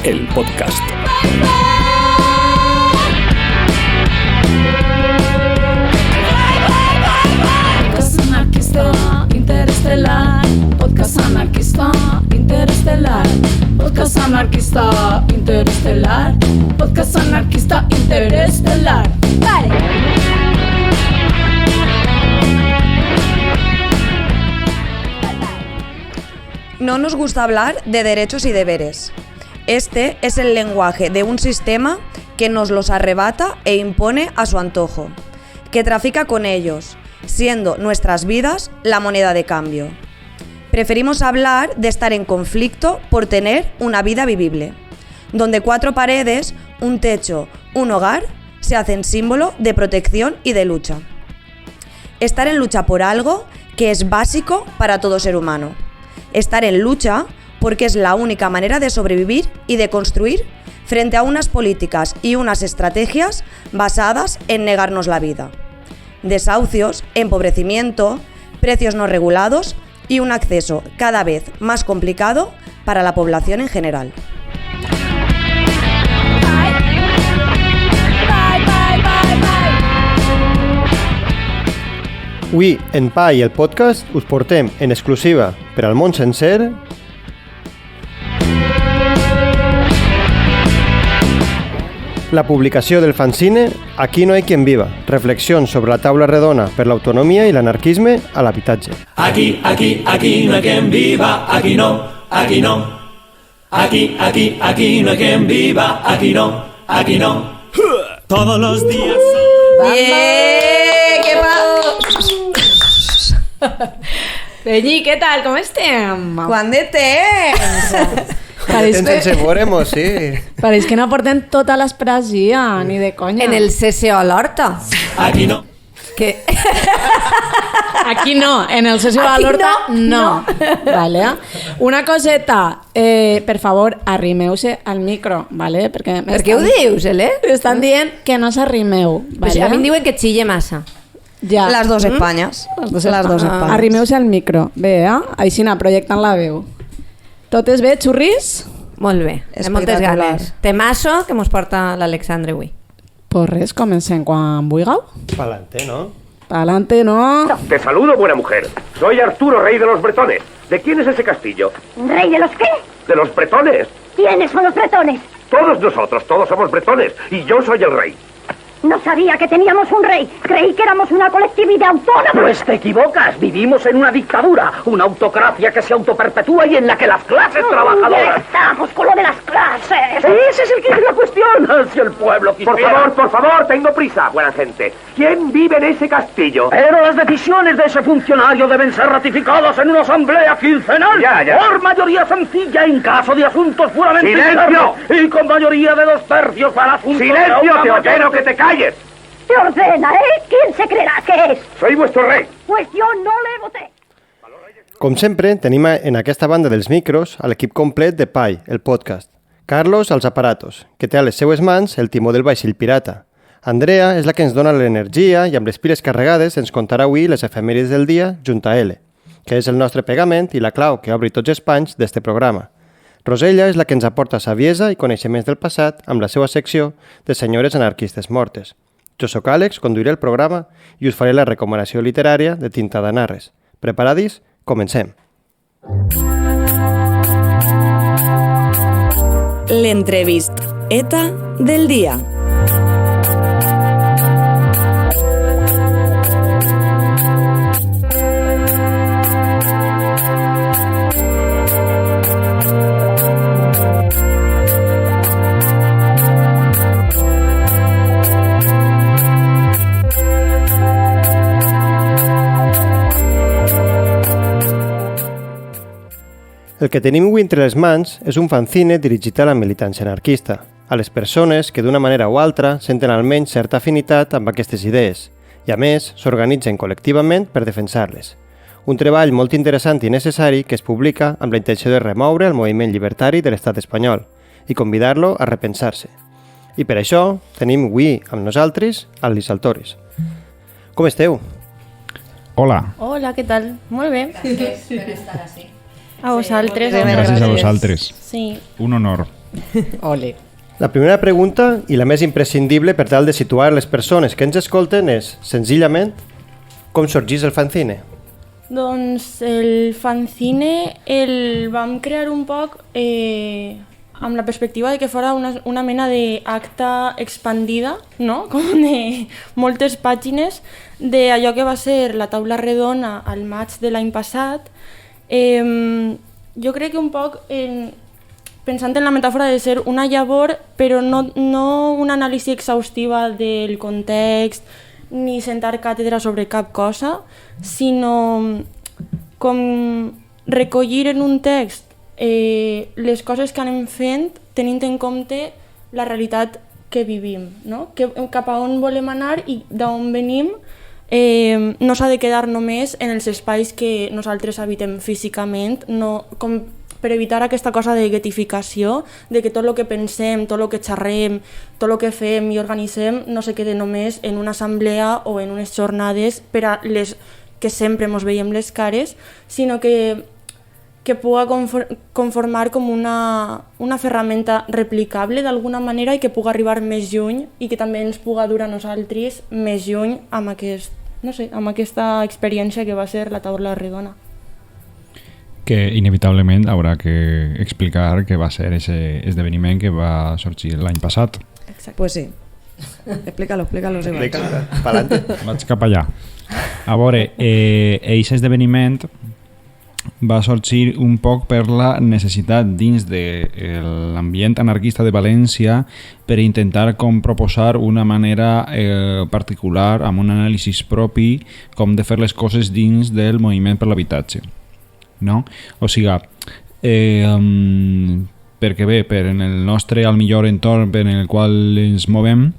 el podcast. Podcast anarquista interestelar. Podcast anarquista interestelar. Podcast anarquista interestelar. Podcast anarquista interestelar. Vale. No nos gusta hablar de derechos y deberes. Este es el lenguaje de un sistema que nos los arrebata e impone a su antojo, que trafica con ellos, siendo nuestras vidas la moneda de cambio. Preferimos hablar de estar en conflicto por tener una vida vivible, donde 4 paredes, un techo, un hogar, se hacen símbolo de protección y de lucha. Estar en lucha por algo que es básico para todo ser humano. Estar en lucha porque es la única manera de sobrevivir y de construir frente a unas políticas y unas estrategias basadas en negarnos la vida. Desahucios, empobrecimiento, precios no regulados y un acceso cada vez más complicado para la población en general. Avui, en PAI, el podcast, us portem en exclusiva per al món sencer la publicació del fanzine Aquí no hay quien viva, reflexions sobre la taula redona per l'autonomia i l'anarquisme a l'habitatge. Aquí no hay quien viva, aquí no. Aquí no hay quien viva, aquí no. Todos los días. ¡Bien! ¿Qué Peñi, què tal? Com estem? Quant de temps? Tens sense veurem-ho, sí. Pareix que no portem tota l'espressia, ni de conya. En el CCO a l'Horta. Aquí no. Que... Aquí no, en el CCO a l'Horta no. Vale. Una coseta, per favor, arrimeu-se al micro, vale? Perquè Per què ho dius, Estan dient que no s'arrimeu, Pues vale? a mi em diuen que xille massa. Ja. Las dos Españas. Les dos Españas. Arrimeu-se al micro, bé, Així anar projectant la veu. Totes bé, xurris? Molt bé, amb moltes Espectacular. ganes. Temasso que mos porta l'Alexandre avui. Pues res, comencem quan vulgueu. Pa'lante, ¿no? Pa'lante, no? Te saludo, buena mujer. Soy Arturo, rey de los bretones. ¿De quién es ese castillo? ¿Rey de los qué? De los bretones. ¿Quiénes son los bretones? Todos nosotros, todos somos bretones. Y yo soy el rey. No sabía que teníamos un rey. Creí que éramos una colectividad autónoma. Pues te equivocas. Vivimos en una dictadura, una autocracia que se autoperpetúa y en la que las clases Ya trabajadoras... estamos con lo de las clases. Ese es el que es la cuestión. Si el pueblo quisiera... Por favor, tengo prisa, buena gente. ¿Quién vive en ese castillo? Pero las decisiones de ese funcionario deben ser ratificadas en una asamblea quincenal. Ya. Por mayoría sencilla en caso de asuntos puramente internos. Y con mayoría de 2/3 para asuntos... ¡Silencio, te ordeno que te calles! Te ordena, ¿Quién se creerá que es? Soy vuestro rey. Pues yo no le voté. Com sempre, tenim en aquesta banda dels micros a l'equip complet de PAI, el podcast. Carlos, als aparatos, que té a les seues mans el timó del vaixell pirata. Andrea és la que ens dona l'energia i amb les piles carregades ens contarà avui les efemèrides del dia junt a L, que és el nostre pegament i la clau que obri tots els panys d'este programa. Rosella és la que ens aporta saviesa i coneixements del passat amb la seva secció de senyores anarquistes mortes. Jo sóc Àlex, conduiré el programa i us faré la recomanació literària de Tinta d'Anarres. Preparadis? Comencem. L'entrevist ETA del dia. El que tenim avui entre les mans és un fanzine dirigit a la militància anarquista, a les persones que d'una manera o altra senten almenys certa afinitat amb aquestes idees i, a més, s'organitzen col·lectivament per defensar-les. Un treball molt interessant i necessari que es publica amb la intenció de remoure el moviment llibertari de l'estat espanyol i convidar-lo a repensar-se. I per això tenim avui amb nosaltres el Lizal Toris. Com esteu? Hola. Hola, què tal? Molt bé. Per estar així. A vosaltres. Gràcies a vosaltres. Sí. Un honor. Ole. La primera pregunta, i la més imprescindible per tal de situar les persones que ens escolten, és, senzillament, com sorgís el fanzine? Doncs el fanzine el vam crear un poc amb la perspectiva de que fora una mena d'acta expandida, no? Com de moltes pàgines d'allò que va ser la taula redona al maig de l'any passat. Jo crec que un poc, pensant en la metàfora de ser una llavor, però no una anàlisi exhaustiva del context, ni sentar càtedra sobre cap cosa, sinó com recollir en un text les coses que anem fent tenint en compte la realitat que vivim, no? Cap a on volem anar i d'on venim. No s'ha de quedar només en els espais que nosaltres habitem físicament, com per evitar aquesta cosa de guetificació, de que tot el que pensem, tot el que xerrem, tot el que fem i organitzem no se quede només en una assemblea o en unes jornades per a les que sempre ens veiem les cares, sinó que puga conformar com una ferramenta replicable d'alguna manera i que puga arribar més lluny i que també ens puga dur a nosaltres més lluny amb aquesta experiència que va ser la taula redona. Que inevitablement haurà que explicar què va ser aquest esdeveniment que va sorgir l'any passat. Exacte. Pues sí. Explícalo, si vols. Pa'lante. Vaig cap allà. A veure, aquest esdeveniment va sorgir un poc per la necessitat dins de l'ambient anarquista de València per intentar com proposar una manera particular, amb un anàlisi propi, com de fer les coses dins del moviment per l'habitatge. No? O sigui, perquè bé, en el nostre al millor entorn en el qual ens movem,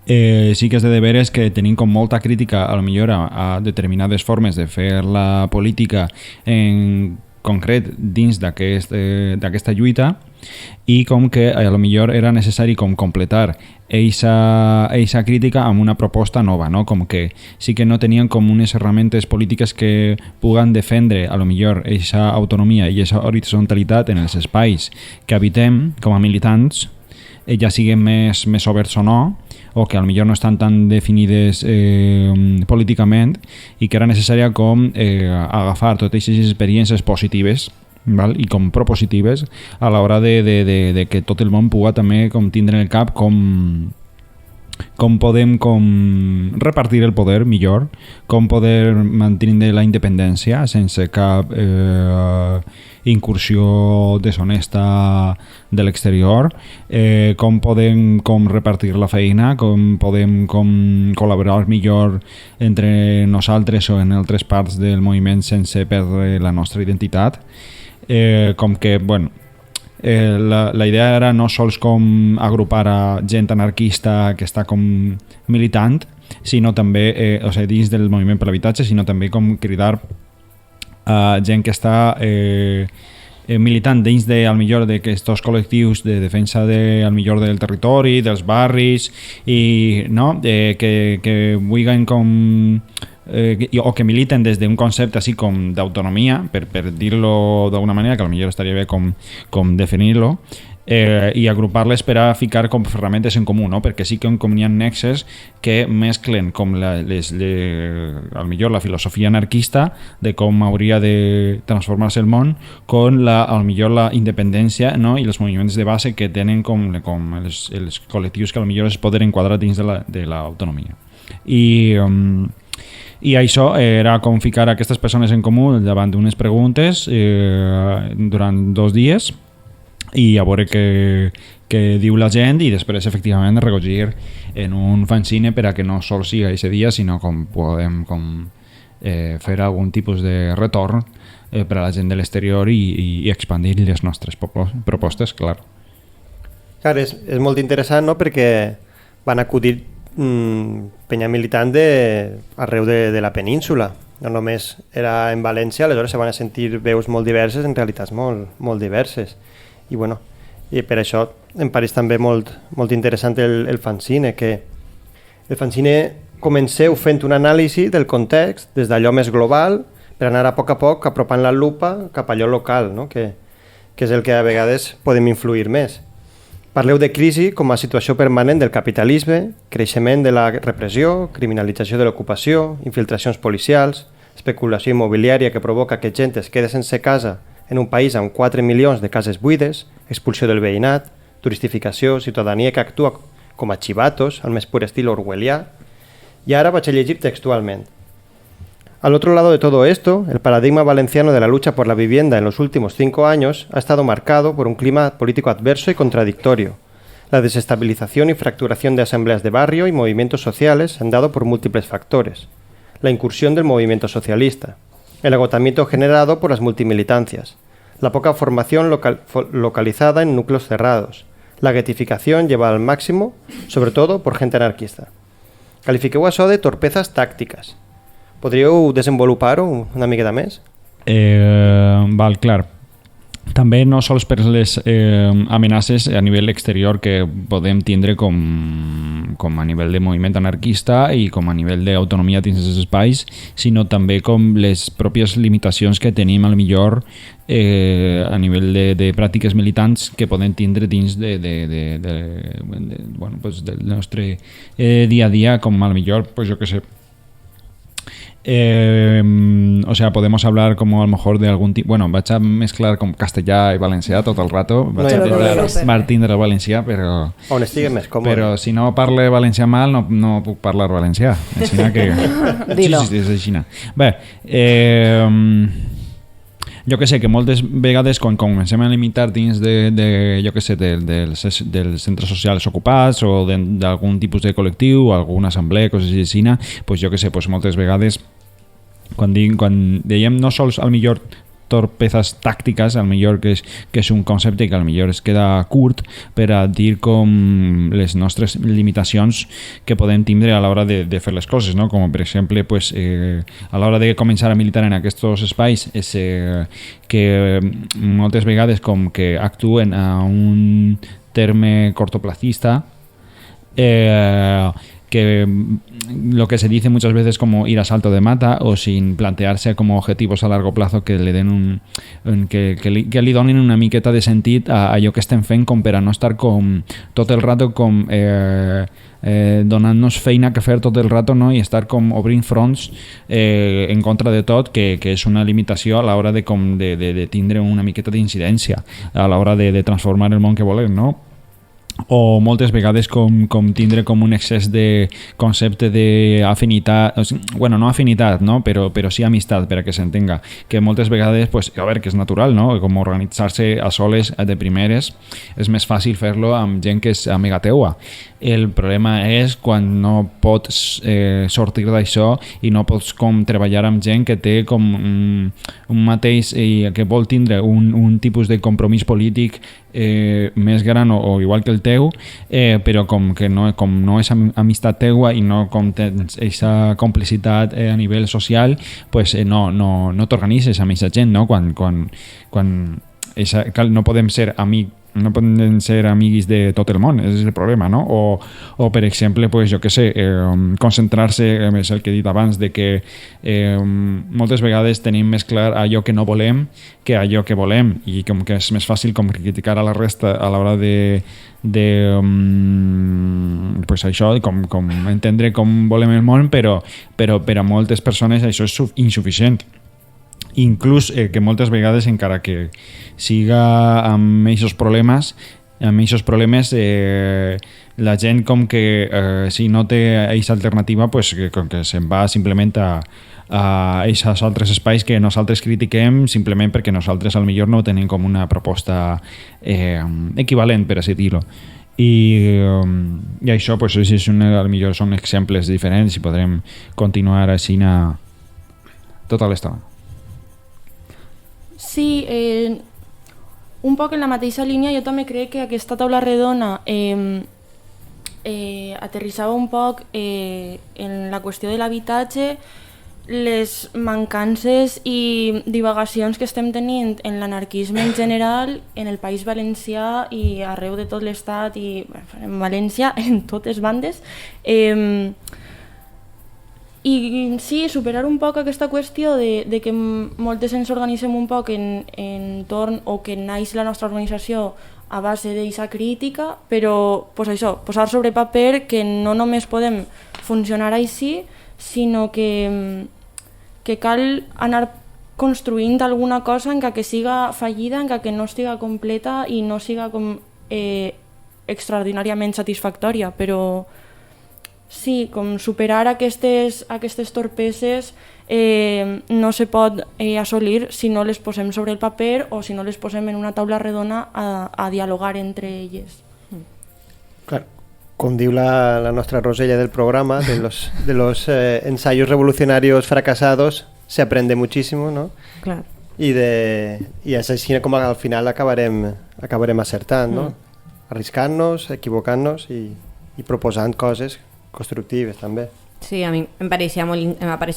sí que és de deberes que tenim com molta crítica a lo millor a determinades formes de fer la política en concret dins d'aquesta lluita, i com que a lo millor era necessari com completar eixa crítica amb una proposta nova, no? Com que sí que no tenien com unes herramientes polítiques que puguen defendre a lo millor eixa autonomia i eixa horitzontalitat en els espais que habitem com a militants, ja siguin més oberts o no, o que potser no estan tan definides políticament, i que era necessària com agafar totes aquestes experiències positives, val? I com propositives a l'hora de que tot el món pugui també com tindre en el cap com podem repartir el poder millor, com poder mantenir la independència sense cap incursió deshonesta de l'exterior, com podem repartir la feina, com podem col·laborar millor entre nosaltres o en altres parts del moviment sense perdre la nostra identitat. Com que, bueno, la idea era no sols com agrupar a gent anarquista que està com militant, sinó també, o sigui, dins del moviment per l'habitatge, sinó també com cridar a gent que està militant dins al millor d'aquests col·lectius de defensa al millor del territori, dels barris, i no, que vulguin com o que militen des d'un concepte així com d'autonomia, per dir-lo d'alguna manera, que potser estaria bé com definir-lo, i agrupar-les per a ficar com ferramentes en comú, no? Perquè sí que hi ha nexes que mesclen com millor la filosofia anarquista de com hauria de transformar-se el món con millor la independència, no? I els moviments de base que tenen com els col·lectius que potser es poden enquadrar dins de l'autonomia. I això era com ficar aquestes persones en comú davant d'unes preguntes durant 2 dies i a veure què diu la gent, i després efectivament recollir en un fanzine per a que no sols sigui aquest dia, sinó com podem fer algun tipus de retorn per a la gent de l'exterior i expandir les nostres propostes, clar. Clar, és molt interessant, no?, perquè van acudir penya militant arreu de la península. No només era en València, aleshores se van a sentir veus molt diverses, en realitats molt diverses. I bueno, i per això em pareix també molt interessant el fanzine, que el fanzine comenceu fent un anàlisi del context des d'allò més global per anar a poc apropant la lupa cap a allò local, no? Que que és el que a vegades podem influir més. Parleu de crisi com a situació permanent del capitalisme, creixement de la repressió, criminalització de l'ocupació, infiltracions policials, especulació immobiliària que provoca que gent es quede sense casa en un país amb 4 milions de cases buides, expulsió del veïnat, turistificació, ciutadania que actua com a chivatos, al més pur estil orwellià. Y ahora vaig a llegir textualment. Al otro lado de todo esto, el paradigma valenciano de la lucha por la vivienda en los últimos 5 años ha estado marcado por un clima político adverso y contradictorio. La desestabilización y fracturación de asambleas de barrio y movimientos sociales se han dado por múltiples factores. La incursión del movimiento socialista, el agotamiento generado por las multimilitancias, la poca formación localizada en núcleos cerrados, la guetificación llevada al máximo, sobre todo por gente anarquista. Califiqueu això de torpezas tàctiques. Podríeu desenvolupar-ho una miqueta més? Val, clar. També no sols per les amenaces a nivell exterior que podem tindre com a nivell de moviment anarquista i com a nivell d'autonomia dins dels espais, sinó també com les pròpies limitacions que tenim al millor a nivell de pràctiques militants que podem tindre dins bueno, pues del nostre dia a dia, com al millor, pues jo que sé, o sea, podemos hablar como a lo mejor de algún tipo, bueno, vaig a mezclar com castellà i valencià tot el rato, vaig a tindre el valencià, però on estigui més còmode. Però si no parle valencià mal no puc parlar valencià, així que dilo. Sí, és així. Bé, jo que sé, que moltes vegades quan comencem a limitar dins jo que sé, dels centres socials ocupats o d'algun tipus de col·lectiu, alguna assemblea, coses així, pues jo que sé, pues moltes vegades quan dèiem no sols al millor torpezas tàctiques, al millor que és un concepte que al millor es queda curt per a dir com les nostres limitacions que podem tindre a l'hora de fer les coses, no? Com per exemple pues, a l'hora de començar a militar en aquests espais és que moltes vegades com que actuen a un terme cortoplacista, que lo que se dice muchas veces como ir a salto de mata o sin plantearse como objetivos a largo plazo que le den que li donin una miqueta de sentit a allò que estem fent com per a no estar com tot el rato com donant-nos feina que fer tot el rato, no? I estar com obrint fronts en contra de tot, que és una limitació a l'hora de tindre una miqueta d'incidència a l'hora de transformar el món que volem, no? O moltes vegades com tindre com un excés de concepte d'afinitat, bueno, no afinitat, no? Però sí amistat, per a que s'entenga, que moltes vegades, pues, a veure, que és natural, no? Com organitzar-se a soles de primeres és més fàcil fer-lo amb gent que és amiga teua. El problema és quan no pots sortir d'això i no pots com treballar amb gent que té com un mateix i que vol tindre un tipus de compromís polític més gran o igual que el teu, però com no és amistat teua i no com tens aquesta complicitat a nivell social, pues no t'organitzes amb aquesta gent, no? Quan no podem ser amiguis de tot el món, és el problema, no? O per exemple, pues, jo que sé, concentrar-se, és el que he dit abans, de que moltes vegades tenim més clar allò que no volem que allò que volem, i com que és més fàcil com criticar a la resta a l'hora pues això, com entendre com volem el món, però per a moltes persones això és insuficient. Inclús que moltes vegades, encara que siga amb aquests problemes, la gent com que si no té aquesta alternativa, pues, com que se'n va simplement a aquests altres espais que nosaltres critiquem simplement perquè nosaltres al millor no tenim com una proposta equivalent, per així dir-ho. I això, pues, al millor són exemples diferents i podrem continuar així tota l'estona. Sí, un poc en la mateixa línia, jo també crec que aquesta taula redona aterrissava un poc en la qüestió de l'habitatge, les mancances i divagacions que estem tenint en l'anarquisme en general en el País Valencià i arreu de tot l'estat i en València, en totes bandes. I sí, superar un poc aquesta qüestió de que moltes ens organitzem un poc en torn o que naix la nostra organització a base d'eixa crítica, però pues això, posar sobre paper que no només podem funcionar així, sinó que cal anar construint alguna cosa en que siga fallida, en que no estiga completa i no siga com extraordinàriament satisfactòria, però sí, com superar aquestes torpesses no se pot assolir si no les posem sobre el paper o si no les posem en una taula redona a dialogar entre elles. Clar, com diu la nostra Rosella del programa, de los ensayos revolucionarios fracasados se aprende muchísimo, ¿no? Claro. Y es així com al final acabarem acertant, no? Arriscant-nos, equivocant-nos i proposant coses constructives també. Sí, a mi em va parèixer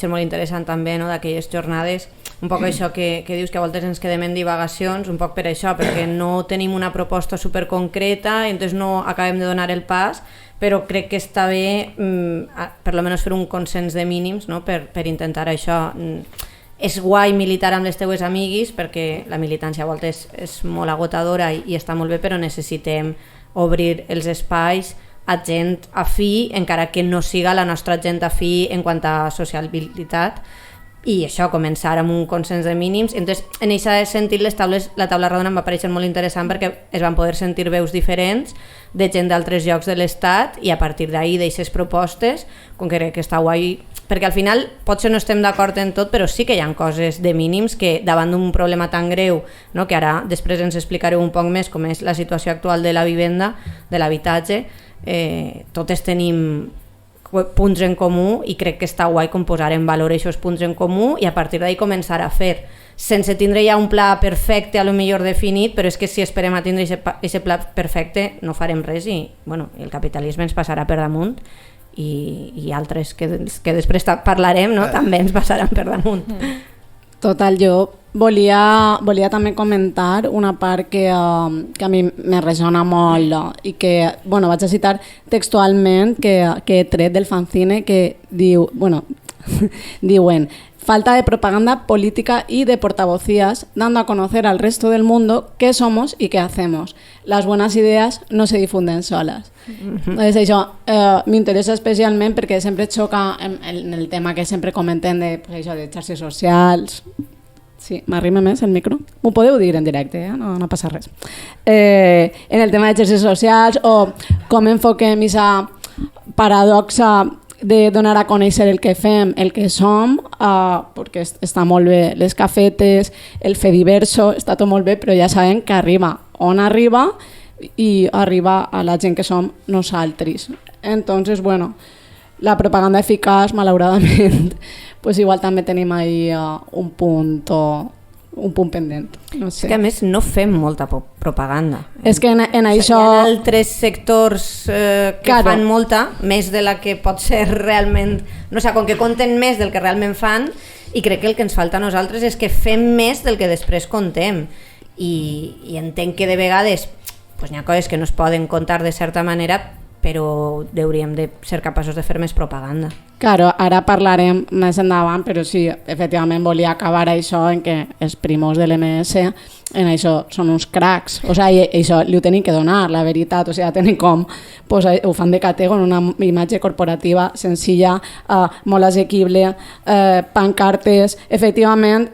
molt interessant també, no, d'aquelles jornades, un poc això que dius que a voltes ens quedem en divagacions, un poc per això, perquè no tenim una proposta superconcreta i entonces no acabem de donar el pas, però crec que està bé per almenys fer un consens de mínims, no, per intentar això. És guai militar amb les teues amiguis perquè la militància a voltes és molt agotadora i està molt bé, però necessitem obrir els espais a gent afí, encara que no siga la nostra gent afí en quant a sociabilitat, i això, començar amb un consens de mínims. Entonces, en aquest sentit, la taula rodona em va parèixer molt interessant perquè es van poder sentir veus diferents de gent d'altres llocs de l'Estat i a partir d'ahir d'aixes propostes, com que crec que està guai, perquè al final potser no estem d'acord en tot, però sí que hi ha coses de mínims que davant d'un problema tan greu, no, que ara després ens explicareu un poc més com és la situació actual de la vivenda, de l'habitatge, totes tenim punts en comú i crec que està guai com posar en valor aquests punts en comú i a partir d'ahir començar a fer, sense tindre ja un pla perfecte, a lo millor definit, però és que si esperem a tindre aquest pla perfecte no farem res i bueno, el capitalisme ens passarà per damunt i altres que després parlarem, no? També ens passaran per damunt. Total, jo volia també comentar una part que a mi me resona molt i que, bueno, vaig a citar textualment que he tret del fanzine que diu, bueno, diuen: falta de propaganda política y de portavocías, dando a conocer al resto del mundo qué somos y qué hacemos. Las buenas ideas no se difunden solas. Entonces, això m'interessa especialment perquè sempre xoca en el tema que sempre comentem de, pues, això, de xarxes socials. Sí, m'arrima més el micro? M'ho podeu dir en directe, no passa res. En el tema de xarxes socials o com enfoquem aquesta paradoxa de donar a conèixer el que fem, el que som, perquè està molt bé les cafetes, el Fediverso, està tot molt bé, però ja sabem que arriba on arriba i arriba a la gent que som nosaltres. Entonces, bueno, la propaganda eficaç, malauradament, pues igual també tenim ahí un punt pendent. No sé. És que a més no fem molta propaganda. És que en això... Hi ha altres sectors que fan molta, més de la que pot ser realment... No sé, com que compten més del que realment fan, i crec que el que ens falta a nosaltres és que fem més del que després contem. I entenc que de vegades pues, hi ha coses que no es poden contar de certa manera, però hauríem de ser capaços de fer més propaganda. Claro, ara parlarem més endavant, però sí, efectivament volia acabar això en què els primos de l'MS en això són uns cracs, o sigui, això li ho tenim que donar, la veritat, o sigui, tenen com, pues, ho fan de catego en una imatge corporativa senzilla, molt assequible, pancartes, efectivament,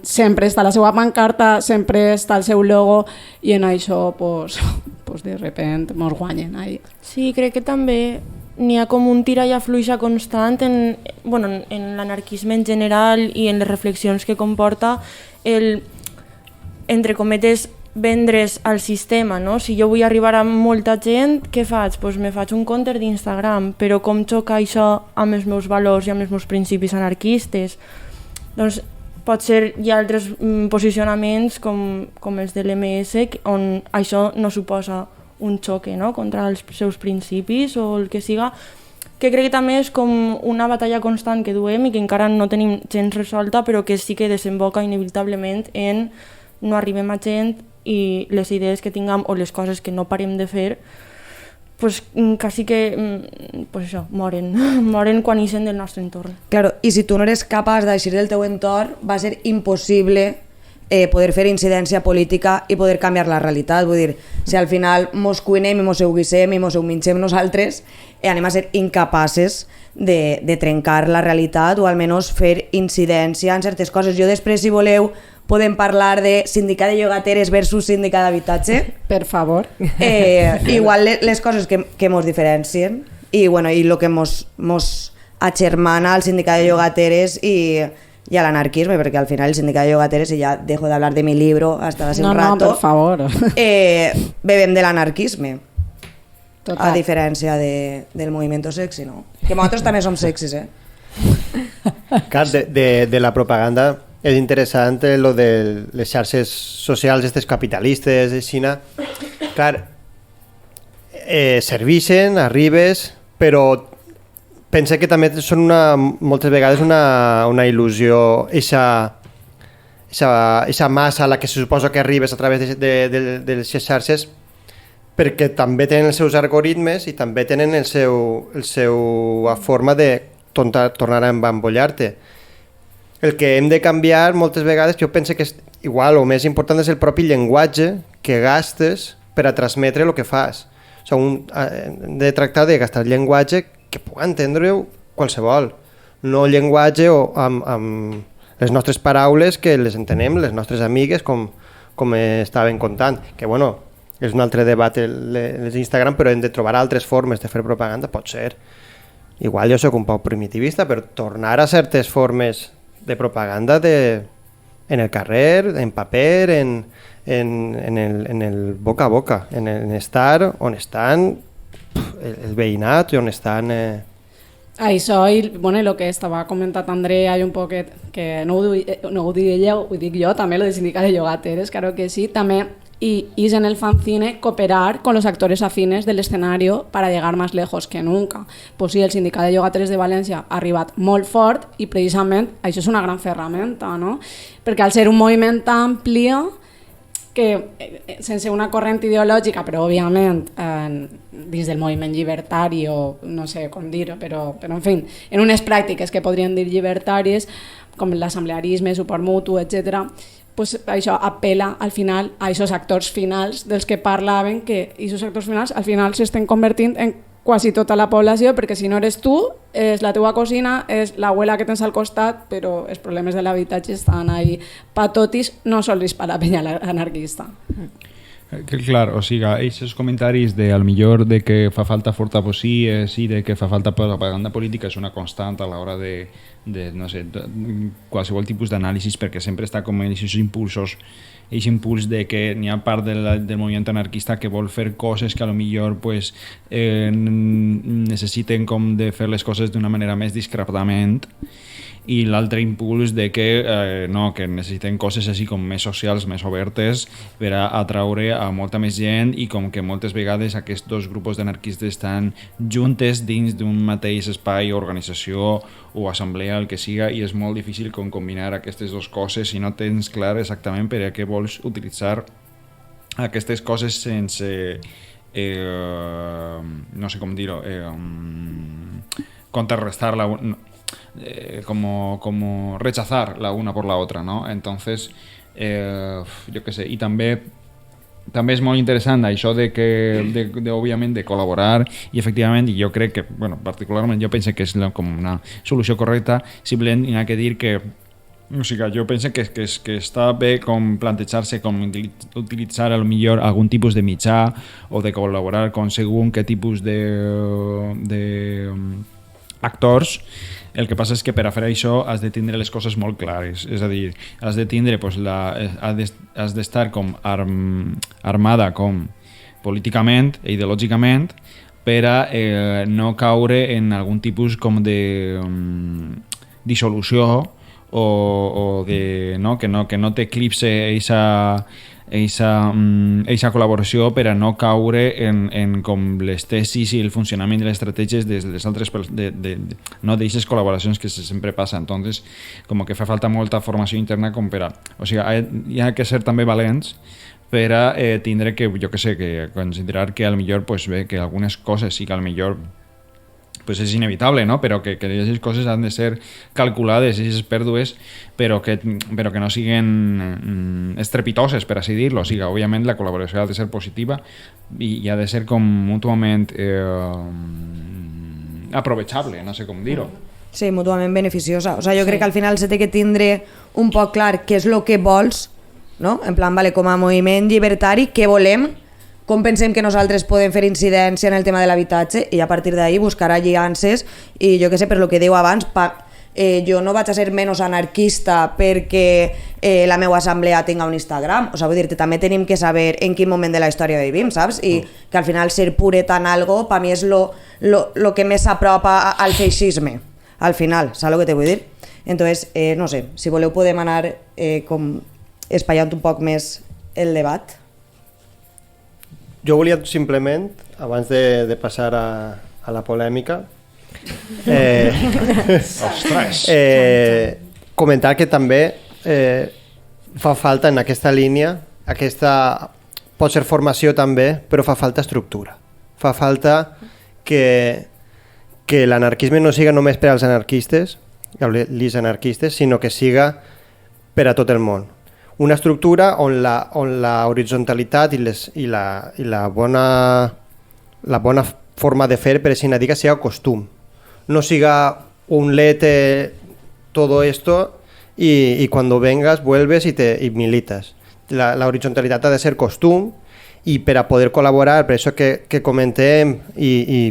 sempre està la seva pancarta, sempre està el seu logo i en això, pues de repente mos guanyen ahí. Sí, crec que també n'hi ha com un tira i afluixa constant en l'anarquisme en general i en les reflexions que comporta el, entre cometes, vendre's al sistema, no? Si jo vull arribar a molta gent, què faig? Pues me faig un compte d'Instagram, però com xoca això amb els meus valors i amb els meus principis anarquistes? Doncs potser hi ha altres posicionaments com els de l'MS on això no suposa un xoque, no? Contra els seus principis o el que siga, que crec que també és com una batalla constant que duem i que encara no tenim gens resolta, però que sí que desemboca inevitablement en no arribem a gent i les idees que tinguem o les coses que no parem de fer pues quasi que pues això, moren moren quan ixen del nostre entorn. Claro, i si tu no eres capaç d'eixir del teu entorn, va ser impossible poder fer incidència política i poder canviar la realitat. Vull dir, si al final mos cuinem i mos euguissem i mos eumingem nosaltres, anem a ser incapaces de trencar la realitat o almenys fer incidència en certes coses. Jo després, si voleu, podem parlar de sindicat de llogateres versus sindicat d'habitatge. Per favor. Igual les coses que mos diferencien i el que mos agermana al sindicat de llogateres i a l'anarquisme, perquè al final el sindicat de llogateres, y ya dejo de hablar de mi libro hasta hace un rato, no, por favor. Bebem de l'anarquisme. Total. A diferència del moviment sexy, no? Que nosaltres també som sexis, Clar, de la propaganda és interessant lo de les xarxes socials aquestes capitalistes de Xina. Clar, serveixen, arribes, però penso que també són moltes vegades una il·lusió, eixa massa a la que se suposa que arribes a través de les xarxes, perquè també tenen els seus algoritmes i també tenen la seva forma de tornar a embambollar-te. El que hem de canviar moltes vegades, jo penso que és igual o més important, és el propi llenguatge que gastes per a transmetre el que fas. O sigui, hem de tractar de gastar llenguatge que pugui entendre-ho qualsevol, no llenguatge amb les nostres paraules que les entenem les nostres amigues, com estaven contant, que bueno, és un altre debat les Instagram, però hem de trobar altres formes de fer propaganda, pot ser. Igual jo soc un poc primitivista, però tornar a certes formes de propaganda en el carrer, en paper, en el boca a boca, en estar on estan el veïnat i on estan... Això i el que estava comentant Andrea i un poquet, que no ho dic ella, ho dic jo, també lo de sindicat de llogateres, claro que sí, també y en el fanzine cooperar con los actores afines del escenario para llegar más lejos que nunca. Pues sí, el sindicat de llogateres de València ha arribat molt fort i precisament això és una gran ferramenta, no? Perquè al ser un moviment ampli que sense una corrent ideològica, però òbviament dins del moviment llibertari o no sé com dir-ho, però en fi, en unes pràctiques que podrien dir llibertàries, com l'assemblearisme, suport mutu, etc., pues això apela al final a aquests actors finals dels que parlaven, que aquests actors finals al final s'estan convertint en quasi tota la població, perquè si no eres tu, és la teua cosina, és l'abuela que tens al costat, però els problemes de l'habitatge estan ahí patotis, no sols per la penya anarquista. Clar, o sigui, aquests comentaris de al millor de que fa falta portavocies i de que fa falta propaganda política és una constant a l'hora de no sé, qualsevol tipus d'anàlisis, perquè sempre està com aquests impulsos, aquest impuls de que n'hi ha part del moviment anarquista que vol fer coses que a lo millor pues, necessiten com de fer les coses d'una manera més discretament, i l'altre impuls de que no, que necessiten coses així com més socials, més obertes per a atraure a molta més gent, i com que moltes vegades aquests dos grups d'anarquistes estan juntes dins d'un mateix espai, organització o assemblea, el que siga, i és molt difícil combinar aquestes dues coses si no tens clar exactament per a què vols utilitzar aquestes coses sense no sé com dir-ho, contrarrestar como rechazar la una por la otra, ¿no? Entonces, yo qué sé, y també és molt interessant això de òbviament de col·laborar, i efectivament, i jo crec que, bueno, particularment jo penso que és com una solució correcta, simplement hi ha que dir que o sigui, jo penso que està bé com plantejar-se com utilitzar millor algun tipus de mitjà o de col·laborar con según què tipus de actors. El que passa és que per a fer això has de tindre les coses molt clares, és a dir, has de tindre has d'estar com armada com políticament i ideològicament per a no caure en algun tipus com de dissolució o de, no, que no t'eclipse eixa col·laboració per a no caure en com les tesis i el funcionament de les estratègies de les altres no d'eixes col·laboracions que sempre passa. Entonces, com que fa falta molta formació interna com per a... O sigui, hi ha que ser també valents per a tindre que, jo que sé, que considerar que a lo millor pues, bé, que algunes coses sí que a lo millor pues és inevitable, no? Però que aquestes coses han de ser calculades, aquestes pèrdues, però que no siguin estrepitoses, per així dir-lo. O sigui, òbviament la col·laboració ha de ser positiva i ha de ser com mútuament aprovechable, no sé com dir-ho. Sí, mútuament beneficiosa. O sigui, jo crec que al final se té que tindre un poc clar què és el que vols, no? En plan, vale, com a moviment llibertari, què volem, com pensem que nosaltres podem fer incidència en el tema de l'habitatge i a partir d'ahí buscar aliances i jo que sé, per lo que diu abans, jo no vaig a ser menys anarquista perquè la meva assemblea tinga un Instagram, o sigui, vull dir-te, també tenim que saber en quin moment de la història vivim, saps? I que al final ser pureta en algo, per mi és lo que més s'apropa al feixisme, al final, saps el que te vull dir? Entonces, no sé, si voleu podem anar com espaiant un poc més el debat. Jo volia simplement, abans de passar a la polèmica, comentar que també fa falta en aquesta línia, pot ser formació també, però fa falta estructura. Fa falta que l'anarquisme no siga només per als anarquistes, les anarquistes, sinó que siga per a tot el món. Una estructura on la horitzonalitat i la bona forma de fer, per així dir, siga costum. No siga un lete todo esto y cuando vengas vuelves y militas. La horitzonalitat ha de ser costum i per a poder col·laborar, per això que comentem i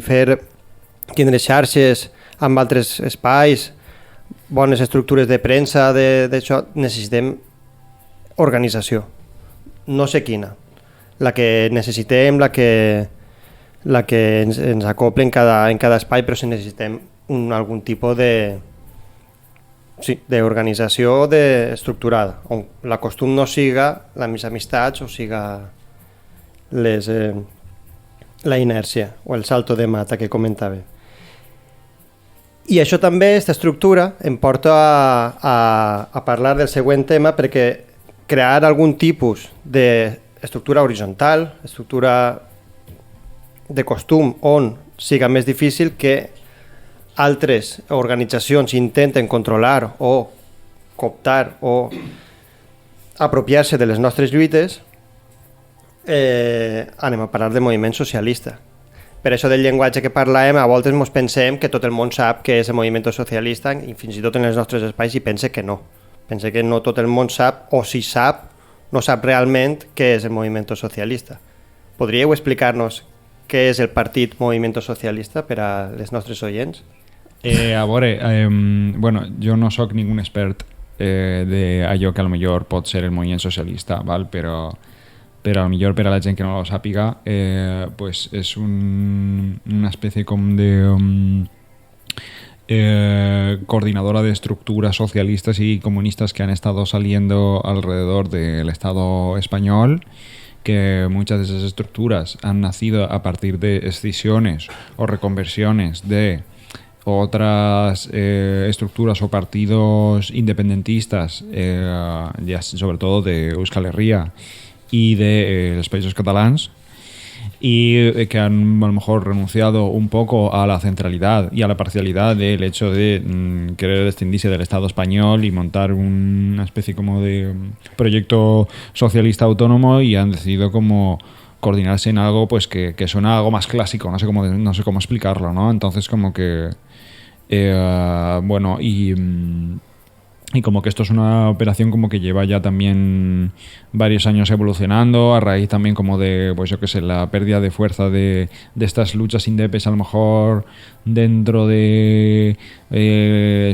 tindre xarxes amb altres espais, bones estructures de premsa, d'això, necessitem organització, no sé quina, la que necessitem, la que ens acople en cada espai, però si necessitem algun tipus d'organització estructurada, on la costum no siga les amistats o siga la inèrcia o el salto de mata que comentava. I això també, aquesta estructura, em porta a parlar del següent tema, perquè crear algun tipus d'estructura horitzontal, estructura de costum on siga més difícil que altres organitzacions intenten controlar o cooptar o apropiar-se de les nostres lluites, anem a parlar de moviment socialista. Per això del llenguatge que parlàvem, a voltes ens pensem que tot el món sap què és el moviment socialista i fins i tot en els nostres espais i pensa que no. Pensa que no tot el món sap, o si sap, no sap realment què és el moviment socialista. Podríeu explicar-nos què és el partit Moviment Socialista per a les nostres oients? A veure, bueno, jo no sóc ningú expert d'allò que potser pot ser el moviment socialista, val? Però millor per a la gent que no ho sàpiga, pues és una especie com de coordinadora de estructuras socialistas y comunistas que han estado saliendo alrededor del Estado español, que muchas de esas estructuras han nacido a partir de escisiones o reconversiones de otras estructuras o partidos independentistas, ya sobre todo de Euskal Herria y de los países catalans, y que han a lo mejor renunciado un poco a la centralidad y a la parcialidad del hecho de querer distinguirse del Estado español y montar una especie como de proyecto socialista autónomo, y han decidido como coordinarse en algo pues que suena algo más clásico, no sé cómo explicarlo, ¿no? Entonces como que bueno, y como que esto es una operación como que lleva ya también varios años evolucionando, a raíz también como de, pues yo qué sé, la pérdida de fuerza de estas luchas indepes, a lo mejor dentro de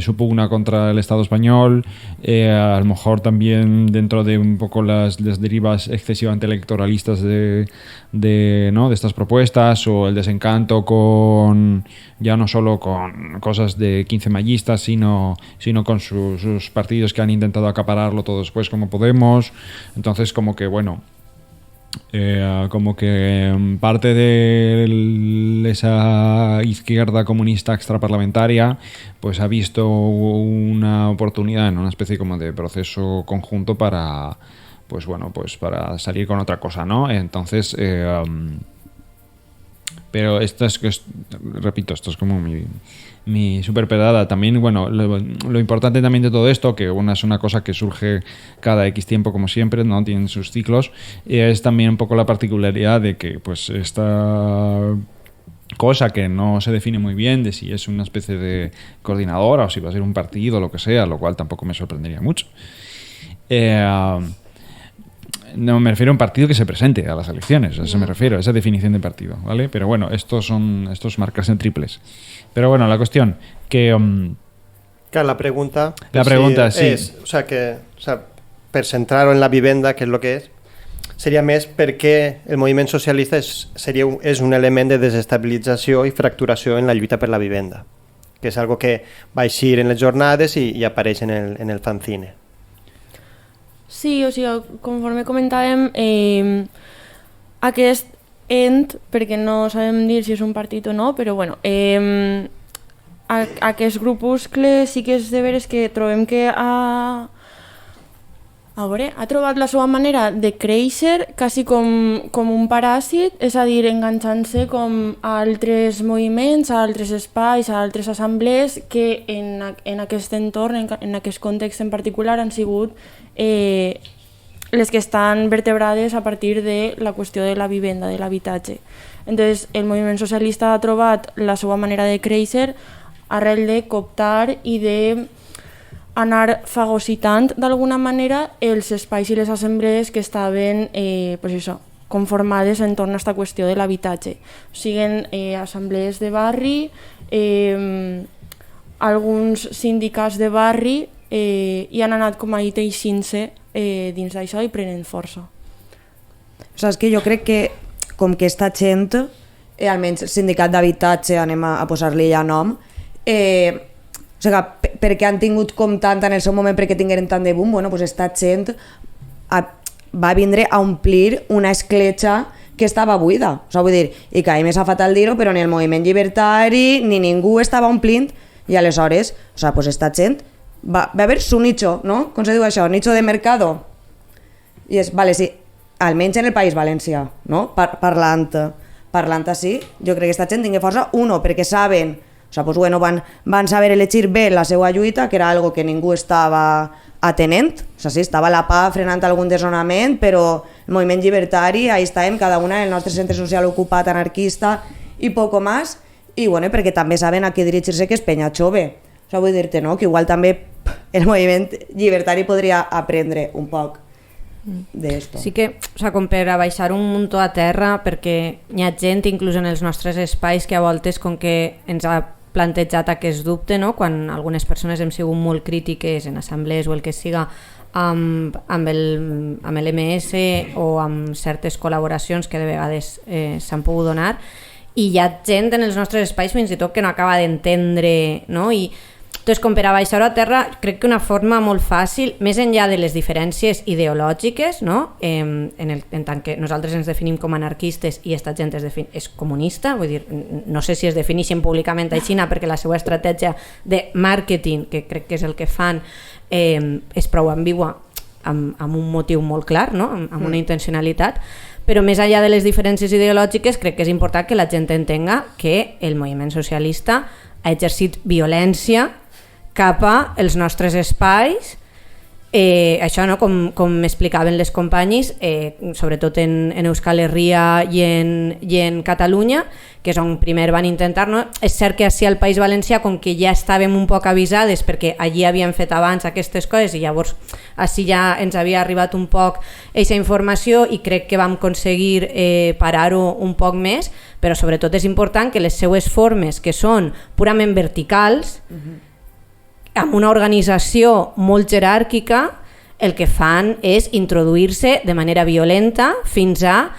su pugna contra el Estado español, a lo mejor también dentro de un poco las derivas excesivamente electoralistas de estas propuestas, o el desencanto con ya no solo con cosas de 15 mayistas, sino con sus partidos que han intentado acapararlo todo después como Podemos. Entonces como que bueno, como que parte de esa izquierda comunista extraparlamentaria pues ha visto una oportunidad en una especie como de proceso conjunto para pues bueno, pues para salir con otra cosa, ¿no? Entonces, pero esto repito, esto es como mi super pedada. También, bueno, lo importante también de todo esto, que es una cosa que surge cada X tiempo, como siempre, ¿no? Tienen sus ciclos, es también un poco la particularidad de que, pues, esta cosa que no se define muy bien de si es una especie de coordinadora o si va a ser un partido o lo que sea, lo cual tampoco me sorprendería mucho. No me refiero a un partido que se presente a las elecciones, a eso me refiero, a esa definición de partido, ¿vale? Pero bueno, estos marcas en triples. Pero bueno, la cuestión que... Claro, la pregunta sí. És, o sea, per centrar-ho en la vivenda, que és el que és, seria més perquè el moviment socialista és un element de desestabilització i fracturació en la lluita per la vivenda, que és algo que va eixir en les jornades i apareix en el fanzine. Sí, o sigui, conforme comentàvem, aquest ent, perquè no sabem dir si és un partit o no, però bueno, aquest grupuscle sí que és de veres que trobem que ha trobat la seva manera de créixer quasi com un paràsit, és a dir, enganxant-se com a altres moviments, a altres espais, a altres assemblees que en aquest entorn, en aquest context en particular, han sigut les que estan vertebrades a partir de la qüestió de la vivenda, de l'habitatge. Entonces, el moviment socialista ha trobat la seva manera de créixer arrel de cooptar i de anar fagocitant d'alguna manera els espais i les assemblees que estaven conformades entorn a aquesta qüestió de l'habitatge. Siguen assemblees de barri, alguns sindicats de barri, i han anat com ahir teixint-se dins d'això i prenent força. Saps que jo crec que com que esta gent, almenys el sindicat d'habitatge, anem a posar-li ja nom, o sigui, perquè han tingut com tant en el seu moment, perquè tingueren tant de boom, bueno, pues esta gent va vindre a omplir una escletxa que estava buida. O sigui, vull dir, i que a mi m'ha fatal dir-ho, però ni el moviment llibertari ni ningú estava omplint, i aleshores, o sigui, pues esta gent va haver su nicho, no? Com se diu això? Nicho de mercado. I és, vale, sí, almenys en el País Valencià, no? Parlant així, jo crec que esta gent tingui força, perquè saben, o sigui, pues bueno, van saber elegir bé la seva lluita, que era algo que ningú estava atenent, o sigui, sí, estava la PA frenant algun desnonament, però el moviment llibertari, ahí estàvem, cada una en el nostre centre social ocupat, anarquista i poco más, i bueno, perquè també saben a què dirigir-se, que és penya jove. O sigui, vull dir-te, no?, que igual també el moviment llibertari podria aprendre un poc d'esto. Sí que, o sigui, com per a baixar un muntó a terra, perquè hi ha gent, inclús en els nostres espais, que a voltes com que ens ha plantejat aquest dubte, no?, quan algunes persones hem sigut molt crítiques en assemblees o el que siga amb l'MS o amb certes col·laboracions que de vegades s'han pogut donar, i hi ha gent en els nostres espais fins i tot que no acaba d'entendre, no? I entonces, com per a baixar-ho a terra, crec que una forma molt fàcil, més enllà de les diferències ideològiques, no? En tant que nosaltres ens definim com anarquistes i aquesta gent és comunista, vull dir, no sé si es defineixen públicament a Xina perquè la seva estratègia de màrqueting, que crec que és el que fan, és prou ambigua amb un motiu molt clar, no? Amb una intencionalitat, però més enllà de les diferències ideològiques crec que és important que la gent entenga que el moviment socialista ha exercit violència cap als nostres espais, això, no? Com m'explicaven les companyes, sobretot en Euskal Herria i en Catalunya, que és on primer van intentar, no? És cert que així al País Valencià, com que ja estàvem un poc avisades perquè allí havien fet abans aquestes coses i llavors així ja ens havia arribat un poc aquesta informació i crec que vam aconseguir parar-ho un poc més, però sobretot és important que les seues formes, que són purament verticals, amb una organització molt jeràrquica, el que fan és introduir-se de manera violenta fins a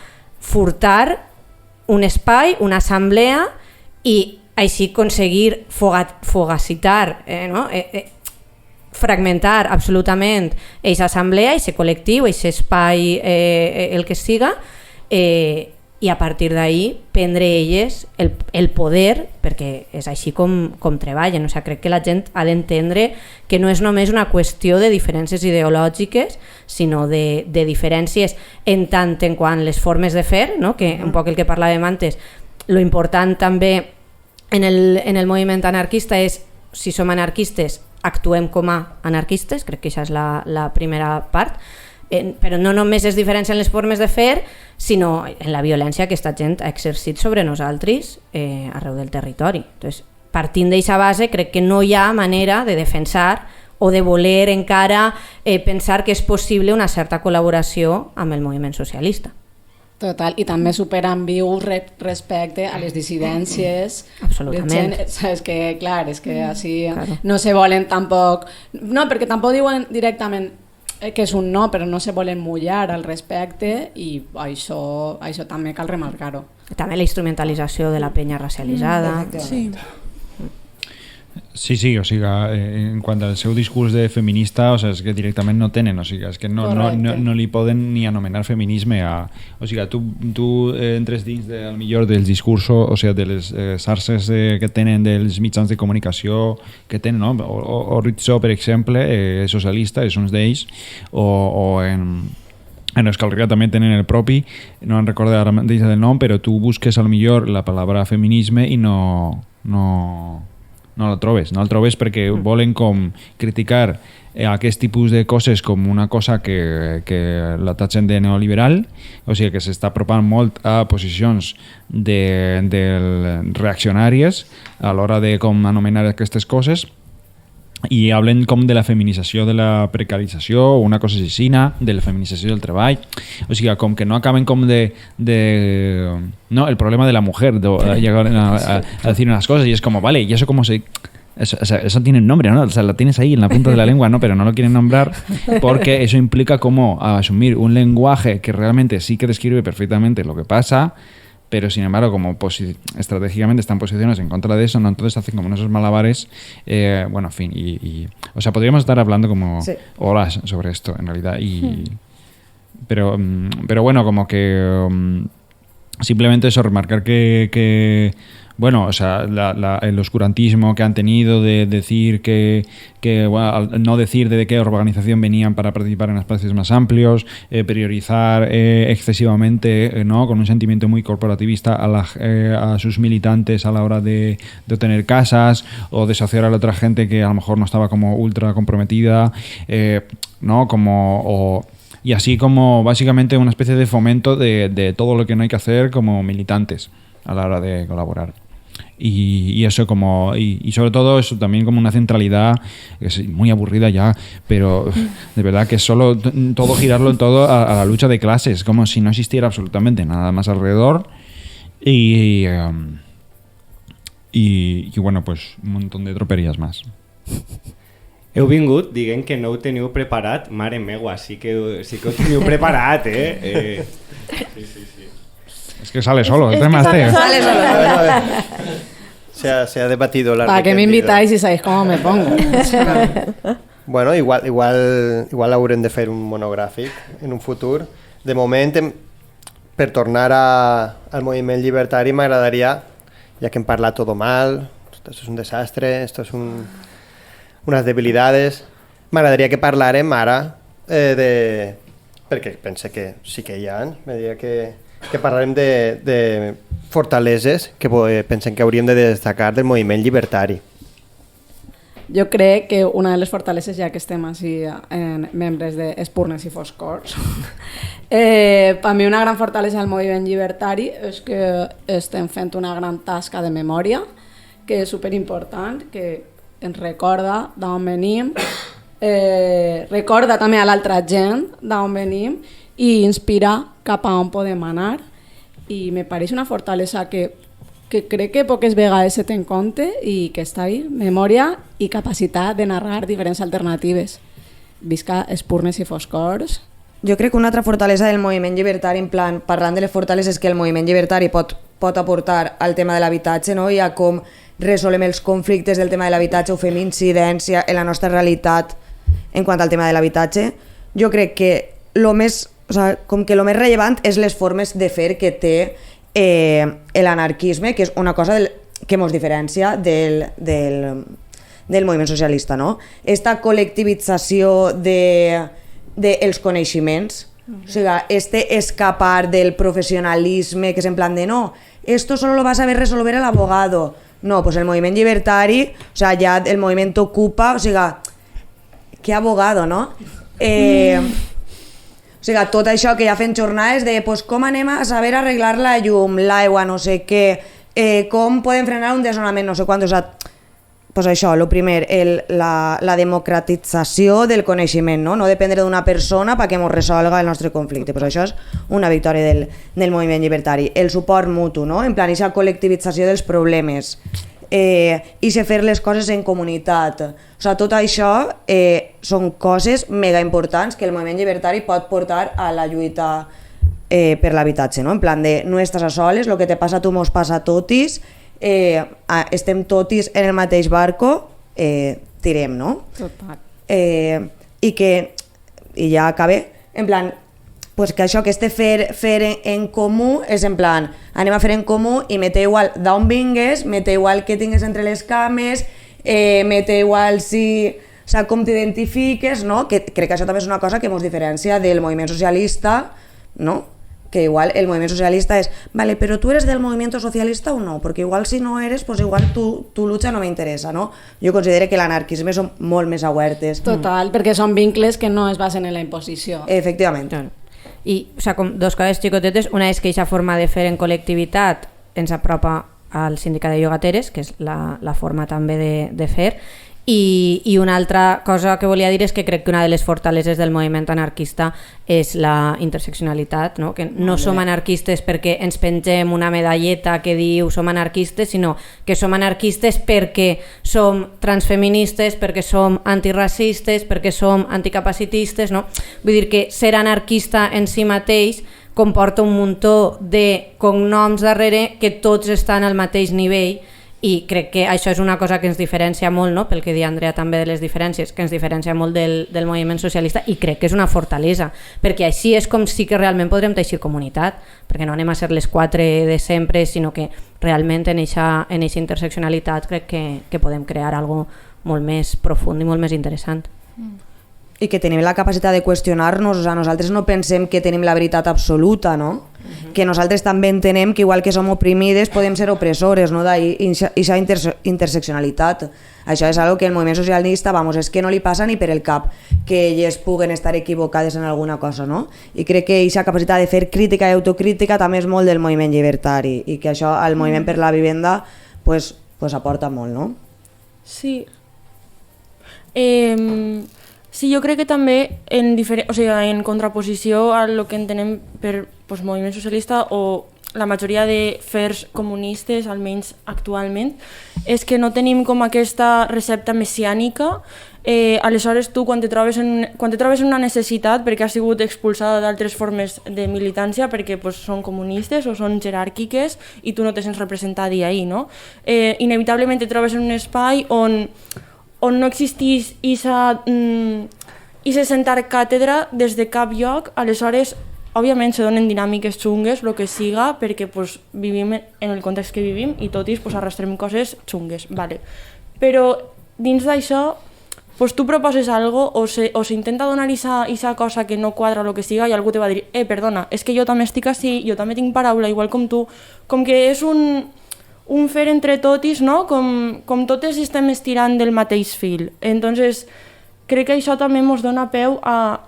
furtar un espai, una assemblea, i així aconseguir fogacitar, no? Fragmentar absolutament aquesta assemblea, aquest col·lectiu, aquest espai, el que siga, i a partir d'ahir prendre elles el poder, perquè és així com treballen. O sigui, crec que la gent ha d'entendre que no és només una qüestió de diferències ideològiques, sinó de diferències en tant en quant les formes de fer, no? Que un poc el que parlàvem antes, lo important també en el moviment anarquista és, si som anarquistes, actuem com a anarquistes, crec que això és la primera part, però no només es diferencien les formes de fer, sinó en la violència que aquesta gent ha exercit sobre nosaltres arreu del territori. Entonces, partint d'aquesta base, crec que no hi ha manera de defensar o de voler encara pensar que és possible una certa col·laboració amb el moviment socialista. Total, i també superambius respecte a les dissidències. Absolutament. És que, clar, és que així no se volen tampoc... No, perquè tampoc diuen directament que és un no, però no se volen mullar al respecte i això també cal remarcar-ho. També la instrumentalització de la penya racialitzada. Sí, o sigui, en quant al seu discurs de feminista, o sigui, és que directament no tenen, o sigui, és que no li poden ni anomenar feminisme o sigui, tu entres dins del millor dels discursos, o sigui, de les xarxes que tenen, dels mitjans de comunicació que tenen, no? O Rizzo, per exemple, és socialista, és un d'ells, o en Euskal Herria també tenen el propi, no en recordo ara mateix del nom, però tu busques al millor la paraula feminisme i no el trobes perquè volen com criticar aquest tipus de coses com una cosa que la tatxen de neoliberal, o sigui que s'està apropant molt a posicions reaccionàries a l'hora de com anomenar aquestes coses, i hablen com de la feminització de la precarització, una cosa aixina, de la feminització del treball, o sigui, com que no acaben com no, el problema de la mujer, llegar a decir unas cosas, y es como, vale, y eso como se... Eso tiene un nombre, ¿no? O sea, lo tienes ahí en la punta de la lengua, ¿no? Pero no lo quieren nombrar porque eso implica como asumir un lenguaje que realmente sí que describe perfectamente lo que pasa, pero sin embargo como estratégicamente están posicionados en contra de eso, ¿no? Entonces hacen como esos malabares, bueno, en fin, o sea, podríamos estar hablando como horas sobre esto en realidad, pero bueno, como que simplemente eso, remarcar que bueno, o sea, el oscurantismo que han tenido de decir que bueno, no decir de qué organización venían para participar en espacios más amplios, priorizar excesivamente, ¿no? Con un sentimiento muy corporativista a sus militantes a la hora de obtener casas, o desociar a la otra gente que a lo mejor no estaba como ultra comprometida, ¿no? Y así como básicamente una especie de fomento de todo lo que no hay que hacer como militantes a la hora de colaborar. Y eso como y sobre todo eso también como una centralidad que es muy aburrida ya, pero de verdad que es solo todo girarlo todo a la lucha de clases, como si no existiera absolutamente nada más alrededor, y bueno, pues un montón de troperías más. Heu vingut dient que no ho teniu preparat, mare meua, sí que ho teniu preparat, Sí. Es que sale solo, el tema este. Sale solo. Se ha debatido largo. ¿Para qué me invitáis si sabéis cómo me pongo? Bueno, igual haurem de fer un monogràfic en un futur. De moment, per tornar al moviment llibertari, m'agradaria, ja que hem parlat todo mal, esto es un desastre, esto es unas debilidades, m'agradaria que parlàrem ara perquè pense que sí que hi ha, m'agradaria que parlarem de fortaleses que pensem que hauríem de destacar del moviment llibertari. Jo crec que una de les fortaleses, ja que estem així en membres d'Espurnes i Foscors, per mi una gran fortalesa del moviment llibertari és que estem fent una gran tasca de memòria, que és superimportant, que ens recorda d'on venim, recorda també a l'altra gent d'on venim i inspira cap a on podem anar, i me pareix una fortalesa que crec que poques vegades se té en compte i que està ahí, memòria i capacitat de narrar diferents alternatives. Visca Espurnes i Foscors. Jo crec que una altra fortalesa del moviment llibertari, en plan, parlant de les fortaleses que el moviment llibertari pot aportar al tema de l'habitatge, no? I a com resolem els conflictes del tema de l'habitatge o fem incidència en la nostra realitat en quant al tema de l'habitatge. Jo crec que el més o sea, com que el més rellevant és les formes de fer que té l'anarquisme, que és una cosa que ens diferencia del moviment socialista, no? Esta col·lectivització dels coneixements, o sigui, escapar del professionalisme, que és en plan de no, esto solo lo va a saber resolver el abogado. No, pues el moviment llibertari, o sea, ja el moviment ocupa, o sigui, que abogado, no? O sigui, tot això que ja fem jornades de pues, com anem a saber arreglar la llum, l'aigua, no sé què, com podem frenar un desnonament, no sé quant, o sigui, pues això, el primer, la democratització del coneixement, no dependre d'una persona perquè ens resolga el nostre conflicte, pues això és una victòria del moviment llibertari. El suport mutu, no? En plan, aquesta col·lectivització dels problemes, i fer les coses en comunitat, o sigui, tot això són coses mega importants que el moviment llibertari pot portar a la lluita per l'habitatge, no? En plan de no estàs a soles, el que te passa a tu mos passa a totis, estem totis en el mateix barco, tirem, no? Total. I ja acabé, en plan, pues que això, que fer en comú és en plan, anem a fer en comú i me té igual d'on vingues, me té igual que tingues entre les cames, me té igual si... O sigui, com t'identifiques, no? Que crec que això també és una cosa que ens diferencia del moviment socialista, no? Que igual el moviment socialista és, vale, però tu eres del moviment socialista o no? Perquè igual si no eres, pues igual tu lucha no m'interessa, no? Jo considero que l'anarquisme són molt més obertes. Total, perquè són vincles que no es basen en la imposició. Efectivament. I, o sigui, com dos coses xicotetes, una és que aquesta forma de fer en col·lectivitat ens apropa al sindicat de llogateres, que és la forma també de fer, i una altra cosa que volia dir és que crec que una de les fortaleses del moviment anarquista és la interseccionalitat, no? Que no som anarquistes perquè ens pengem una medalleta que diu som anarquistes, sinó que som anarquistes perquè som transfeministes, perquè som antiracistes, perquè som anticapacitistes, no? Vull dir que ser anarquista en si mateix comporta un muntó de cognoms darrere que tots estan al mateix nivell. I crec que això és una cosa que ens diferencia molt, no? Pel que deia Andrea també de les diferències, que ens diferencia molt del moviment socialista, i crec que és una fortalesa, perquè així és com sí que realment podrem teixir comunitat, perquè no anem a ser les quatre de sempre, sinó que realment en eixa interseccionalitat crec que podem crear algo molt més profund i molt més interessant. I que tenim la capacitat de qüestionar-nos, o sigui, nosaltres no pensem que tenim la veritat absoluta, no? Que nosaltres també entenem que igual que som oprimides podem ser opressores, no? D'aquesta interseccionalitat. Això és algo que el moviment socialista, és que no li passa ni per el cap que elles puguen estar equivocades en alguna cosa, no? I crec que aquesta capacitat de fer crítica i autocrítica també és molt del moviment llibertari, i que això al moviment per la vivenda pues aporta molt, no? Sí. Sí, jo crec que també en contraposició a lo que entenem per moviment socialista o la majoria de fers comunistes, almenys actualment, és que no tenim com aquesta recepta messiànica. Aleshores tu quan te trobes en una necessitat perquè has sigut expulsada d'altres formes de militància perquè són comunistes o són jeràrquiques i tu no te sents representada ahí, no? Inevitablement te trobes en un espai on no existís i se sentar càtedra des de cap lloc. Aleshores, òbviament se donen dinàmiques xungues, el que siga, perquè vivim en el context que vivim i tot i arrastrem coses xungues, vale. Però dins d'això tu proposes algo o s'intenta donar aquesta cosa que no quadra el que siga i algú te va dir, perdona, és que jo també estic així, jo també tinc paraula, igual com tu, com que és un fer entre totis, no? Com totes estem estirant del mateix fil. Entonces, crec que això també ens dona peu a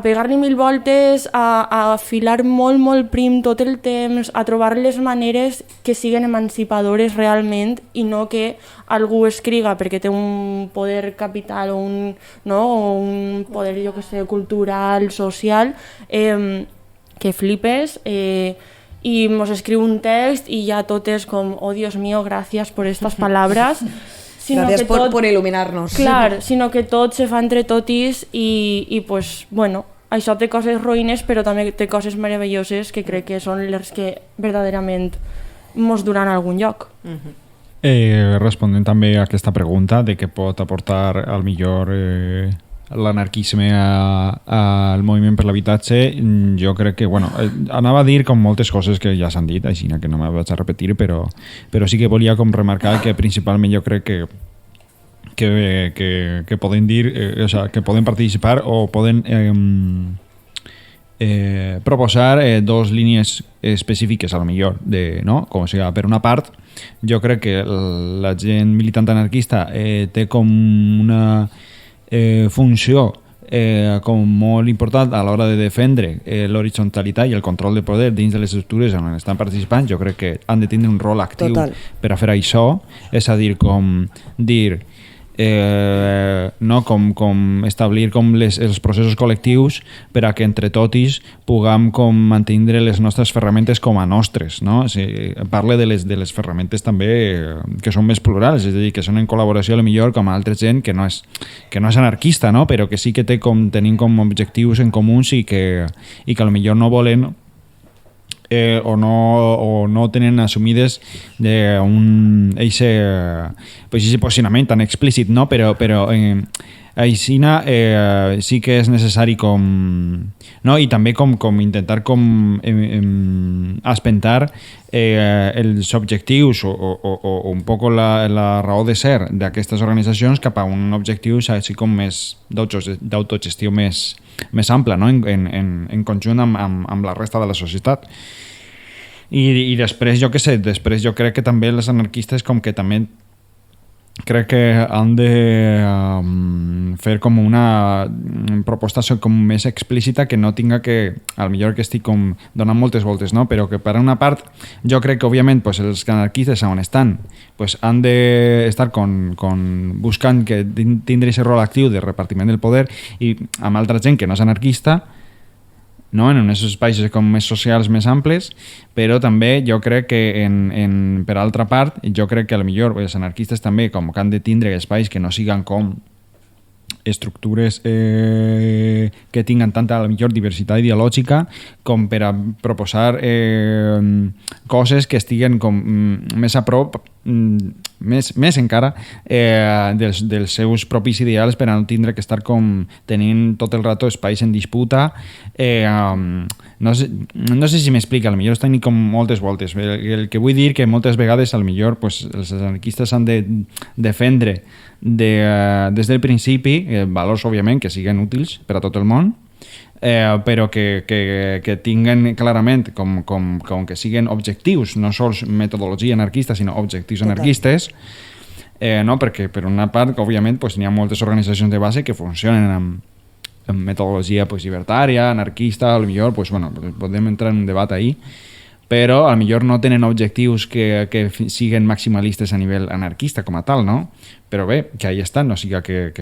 pegar-li mil voltes, a afilar molt, molt prim tot el temps, a trobar les maneres que siguen emancipadores realment i no que algú escriga perquè té un poder capital o un poder, jo que sé, cultural, social, que flipes, y nos escribe un text y ya tot es como, oh Dios mío, gracias por estas palabras. Gracias por il·luminar-nos. Clar, sinó que tot se fa entre totis i bueno, això té coses ruïnes però també té coses meravelloses que crec que són les que verdaderament mos duran a algun lloc. Responent també a aquesta pregunta de què pot aportar al millor l'anarquisme al moviment per l'habitatge, jo crec que, bueno, anava a dir com moltes coses que ja s'han dit, així que no me vaig a repetir, però sí que volia com remarcar que principalment jo crec que poden dir, o sea, que poden participar o poden proposar dos línies específiques, a lo millor, no? Com, o sigui, per una part, jo crec que la gent militant anarquista té com una funció com molt important a l'hora de defendre l'horitzontalitat i el control de poder dins de les estructures on estan participant. Jo crec que han de tindre un rol actiu per a fer això, és a dir, com dir no, com establir com els processos col·lectius per a que entre totis puguem com mantindre les nostres ferramentes com a nostres, no? O sigui, parle de les ferramentes també que són més plurals, és a dir, que són en col·laboració a lo millor com a altra gent que no és anarquista, no? Però que sí que tenim com objectius en comuns i que a lo millor no volen o no tenen assumides eixe posicionament tan explícit, no? Però aixina sí que és necessari com, no? I també com intentar com espentar els objectius o un poc la raó de ser d'aquestes organitzacions cap a un objectiu així com més d'autogestió més ampla, no? En conjunt amb la resta de la societat. I després, jo què sé, jo crec que també els anarquistes com que també crec que han de fer com una proposta com més explícita que no tinga que, al millor que estic com donant moltes voltes, no? Però que per una part jo crec que òbviament pues, els anarquistes on estan pues, han d'estar buscant que tindre aquest rol actiu de repartiment del poder i amb altra gent que no és anarquista, no? En uns espais com més socials, més amples, però també jo crec que per altra part, jo crec que potser els anarquistes també com que han de tindre espais que no siguen com estructures que tinguen tanta a la millor diversitat ideològica com per a proposar coses que estiguen com més a prop més encara dels seus propis ideals per a no tindre que estar com tenint tot el rato espais en disputa. No sé si m'explica, potser estan com moltes voltes. El que vull dir que moltes vegades potser pues, els anarquistes han de defendre des del principi valors, òbviament, que siguin útils per a tot el món, però que tinguen clarament com que siguin objectius, no sols metodologia anarquista, sinó objectius anarquistes, no? Perquè per una part, òbviament, pues, n'hi ha moltes organitzacions de base que funcionen amb metodologia pues, llibertària, anarquista, potser pues, bueno, podem entrar en un debat ahí, però a lo millor no tenen objectius que siguen maximalistes a nivell anarquista com a tal, no? Però bé, que ahí estan, no siga que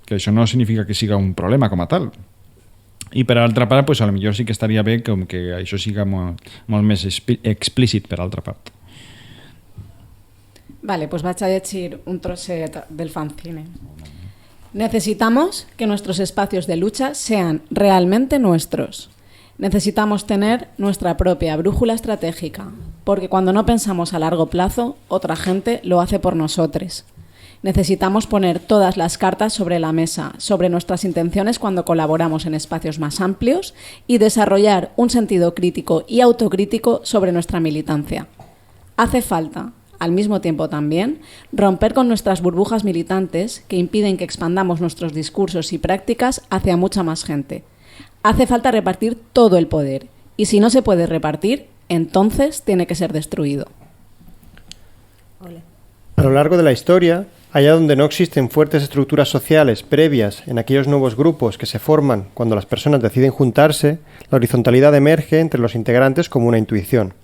això no significa que siga un problema com a tal. I per altra part, pues, a lo millor sí que estaria bé com que això siga molt més explícit per altra part. Vale, pues vaig a llegir un trosset del fanzine. Necesitamos que nuestros espacios de lucha sean realmente nuestros. Necesitamos tener nuestra propia brújula estratégica, porque cuando no pensamos a largo plazo, otra gente lo hace por nosotros. Necesitamos poner todas las cartas sobre la mesa, sobre nuestras intenciones cuando colaboramos en espacios más amplios y desarrollar un sentido crítico y autocrítico sobre nuestra militancia. Hace falta, al mismo tiempo también, romper con nuestras burbujas militantes que impiden que expandamos nuestros discursos y prácticas hacia mucha más gente. Hace falta repartir todo el poder, y si no se puede repartir, entonces tiene que ser destruido. A lo largo de la historia, allá donde no existen fuertes estructuras sociales previas en aquellos nuevos grupos que se forman cuando las personas deciden juntarse, la horizontalidad emerge entre los integrantes como una intuición.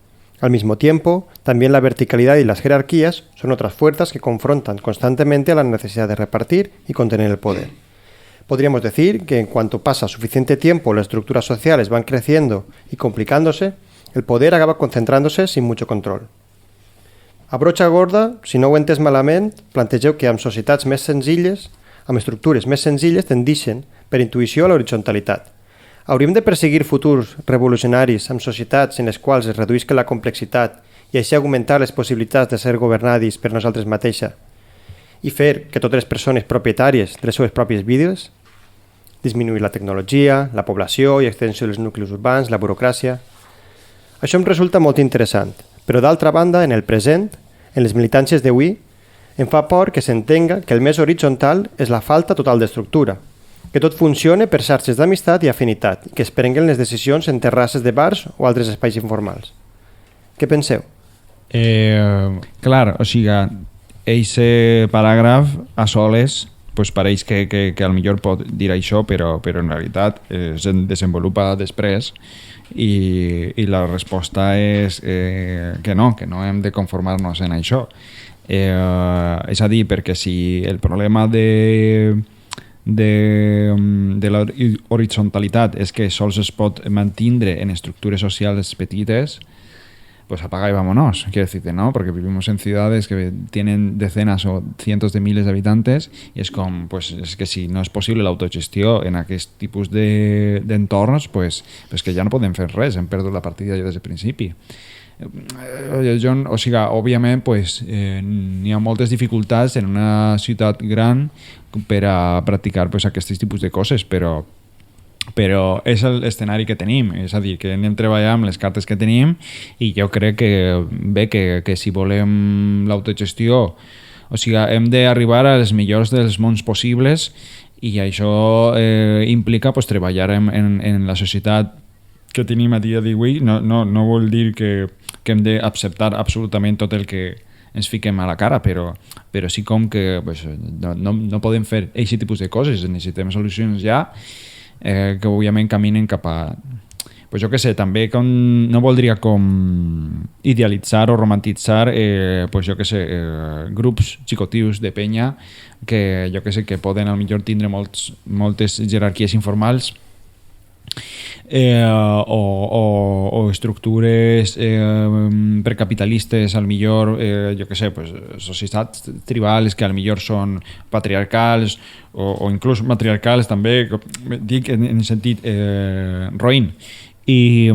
Al mismo tiempo, también la verticalidad y las jerarquías son otras fuerzas que confrontan constantemente a la necesidad de repartir y contener el poder. Podríamos decir que en cuanto pasa suficiente tiempo las estructuras sociales van creciendo y complicándose, el poder acaba concentrándose sin mucho control. A brocha gorda, si no ho he entès malament, plantegeu que amb societats més senzilles, amb estructures més senzilles, tendixen per intuïció a l'horitzontalitat. Hauríem de perseguir futurs revolucionaris amb societats en les quals es reduïsca la complexitat i així augmentar les possibilitats de ser governadis per nosaltres mateixa i fer que totes les persones propietàries de les seves pròpies vides? disminuir la tecnologia, la població i extensió dels nuclis urbans, la burocràcia... Això em resulta molt interessant, però d'altra banda, en el present, en les militàncies d'avui, em fa por que s'entenga que el més horitzontal és la falta total d'estructura, que tot funcione per xarxes d'amistat i afinitat, que es prenguen les decisions en terrasses de bars o altres espais informals. Què penseu? Clar, o sigui, eixe paràgraf a soles pues pareix que al millor pot dir això, però en realitat es desenvolupa després i la resposta és que no hem de conformar-nos en això. És a dir, perquè si el problema de la horitzonalitat és que sols es pot mantindre en estructures socials petites, pues apaga y vámonos, quiero decirte, ¿no? Porque vivimos en ciudades que tienen decenas o cientos de miles de habitantes y es com, pues es que si no és possible l'autogestió en aquest tipus d'entorns, pues que ja no podem fer res, hem perdut la partida ja des del principi. O sigui, òbviament, pues, n'hi ha moltes dificultats en una ciutat gran per a practicar pues, aquest tipus de coses, però és l'escenari que tenim, és a dir, que anem treballant amb les cartes que tenim i jo crec que si volem l'autogestió, o sigui, hem d'arribar als millors dels mons possibles i això implica pues, treballar en la societat que tenim a dia d'avui. No vol dir que hem d'acceptar absolutament tot el que ens fiquem a la cara, però sí com que pues, no podem fer aquest tipus de coses, necessitem solucions ja que òbviament caminen cap a... Pues jo què sé, també no voldria com idealitzar o romantitzar pues jo què sé, grups xicotius de penya que jo què sé, que poden al millor tindre moltes jerarquies informals o estructures precapitalistes al millor, jo què sé, pues, societats tribals que al millor són patriarcals o inclús matriarcals també, dic en el sentit roïn. I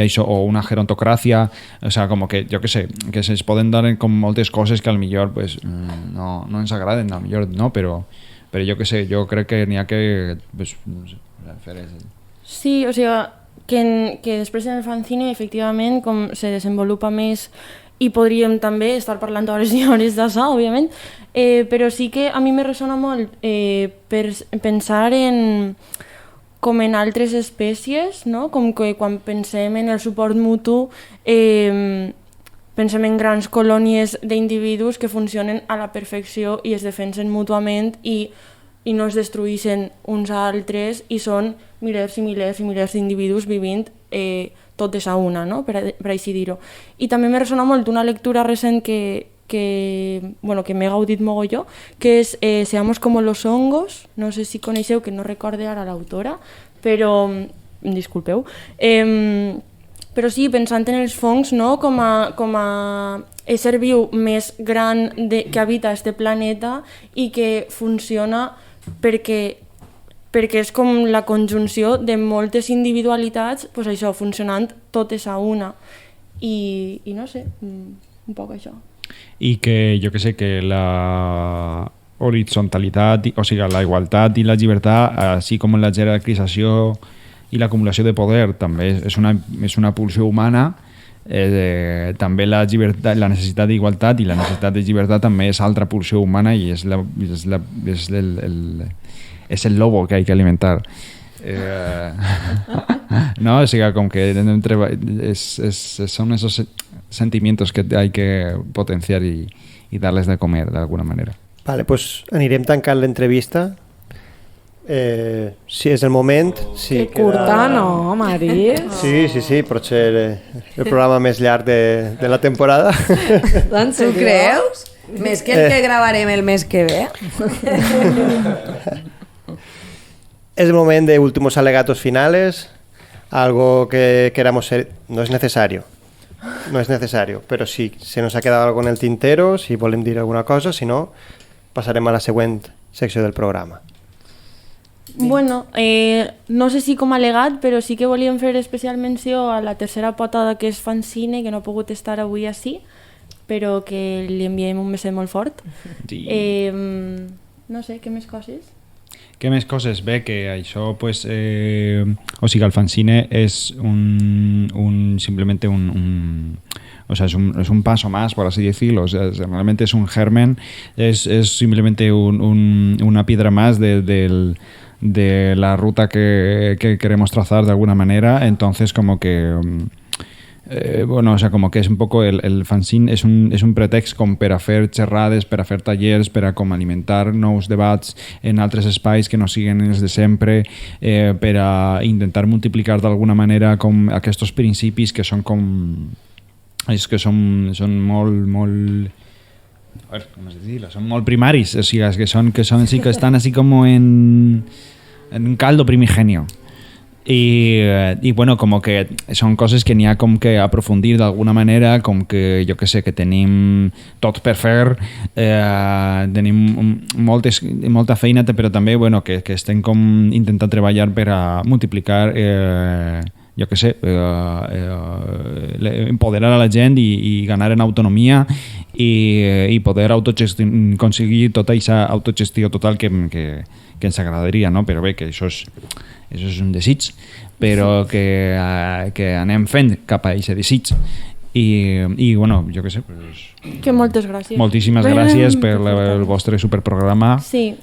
això, o una gerontocràcia, o sea, como que, jo què sé, que es poden dar com moltes coses que al millor pues, no ens agraden, al millor no, però jo què sé, jo crec que n'hi ha que pues, no sé, fer això. Sí, o sigui, que després en el fanzine, efectivament, com se desenvolupa més i podríem també estar parlant hores i hores d'això, òbviament, però sí que a mi me ressona molt per pensar com en altres espècies, no? Com que quan pensem en el suport mutu pensem en grans colònies d'individus que funcionen a la perfecció i es defensen mútuament i no es destruïssin uns a altres i són milers i milers i milers d'individus vivint totes a una, no? per així dir-ho. I també me ressona molt una lectura recent que m'he gaudit mogolló, que és Seamos como los hongos, no sé si coneixeu, que no recorde ara l'autora, però, disculpeu, però sí, pensant en els fongs, no? com a ésser viu més gran que habita este planeta i que funciona perquè és com la conjunció de moltes individualitats, pues això, funcionant totes a una. I no sé, un poc això. I que jo que sé, que la horitzonalitat, o sigui, la igualtat i la llibertat, així com la jerarquització i l'acumulació de poder, també és una pulsió humana. També la necessitat d'igualtat i la necessitat de llibertat també és altra pulsió humana i és el lobo que hay que alimentar. No, o sigui, com que son esos sentimientos que hay que potenciar y darles de comer de alguna manera. Vale, pues anirem tancant l'entrevista. Si és el moment... Sí, que curta, no, Mari? Sí, pot ser el programa més llarg de la temporada. Tu creus? Més que el que gravarem el mes que ve. Es el moment de últimos alegatos finales, algo que queramos ser... No es necesario, pero si se nos ha quedado algo en el tintero, si volem dir alguna cosa, si no, passarem a la següent secció del programa. Bueno, no sé si com a alegat, però sí que volíem fer especial menció a la tercera pota que és fanzine, que no ha pogut estar avui així, però que li enviem un beset molt fort. Sí. No sé, què més coses? Què més coses? Bé, que això, pues, o sigui, el fanzine és simplemente o sea, es un paso más, por así decirlo. O sea, realmente es un germen, es simplemente una piedra más de la ruta que queremos trazar de alguna manera. Entonces, como que bueno, o sea, como que és un poco el fanzine és un pretext com per a fer xerrades, per a fer tallers, per a com alimentar nous debats en altres espais que no siguin els de sempre, per a intentar multiplicar d'alguna manera com aquests principis que són com és que són molt a ver, com es dir, són molt primaris, o sigui, que estan així com en un caldo primigenio. I bueno, como que són coses que n'hi ha com que aprofundir d'alguna manera, com que jo que sé, que tenim tot per fer, tenim molta feina, però també bueno, que estem com intentant treballar per a multiplicar jo que sé, empoderar a la gent i ganar en autonomia i poder aconseguir tota aquesta autogestió total que ens agradaria, no? Però bé, que això és un desig, però que anem fent cap a aquest desig. I bueno, jo què sé, pues, que moltes gràcies. Moltíssimes gràcies per el vostre superprograma. Sí.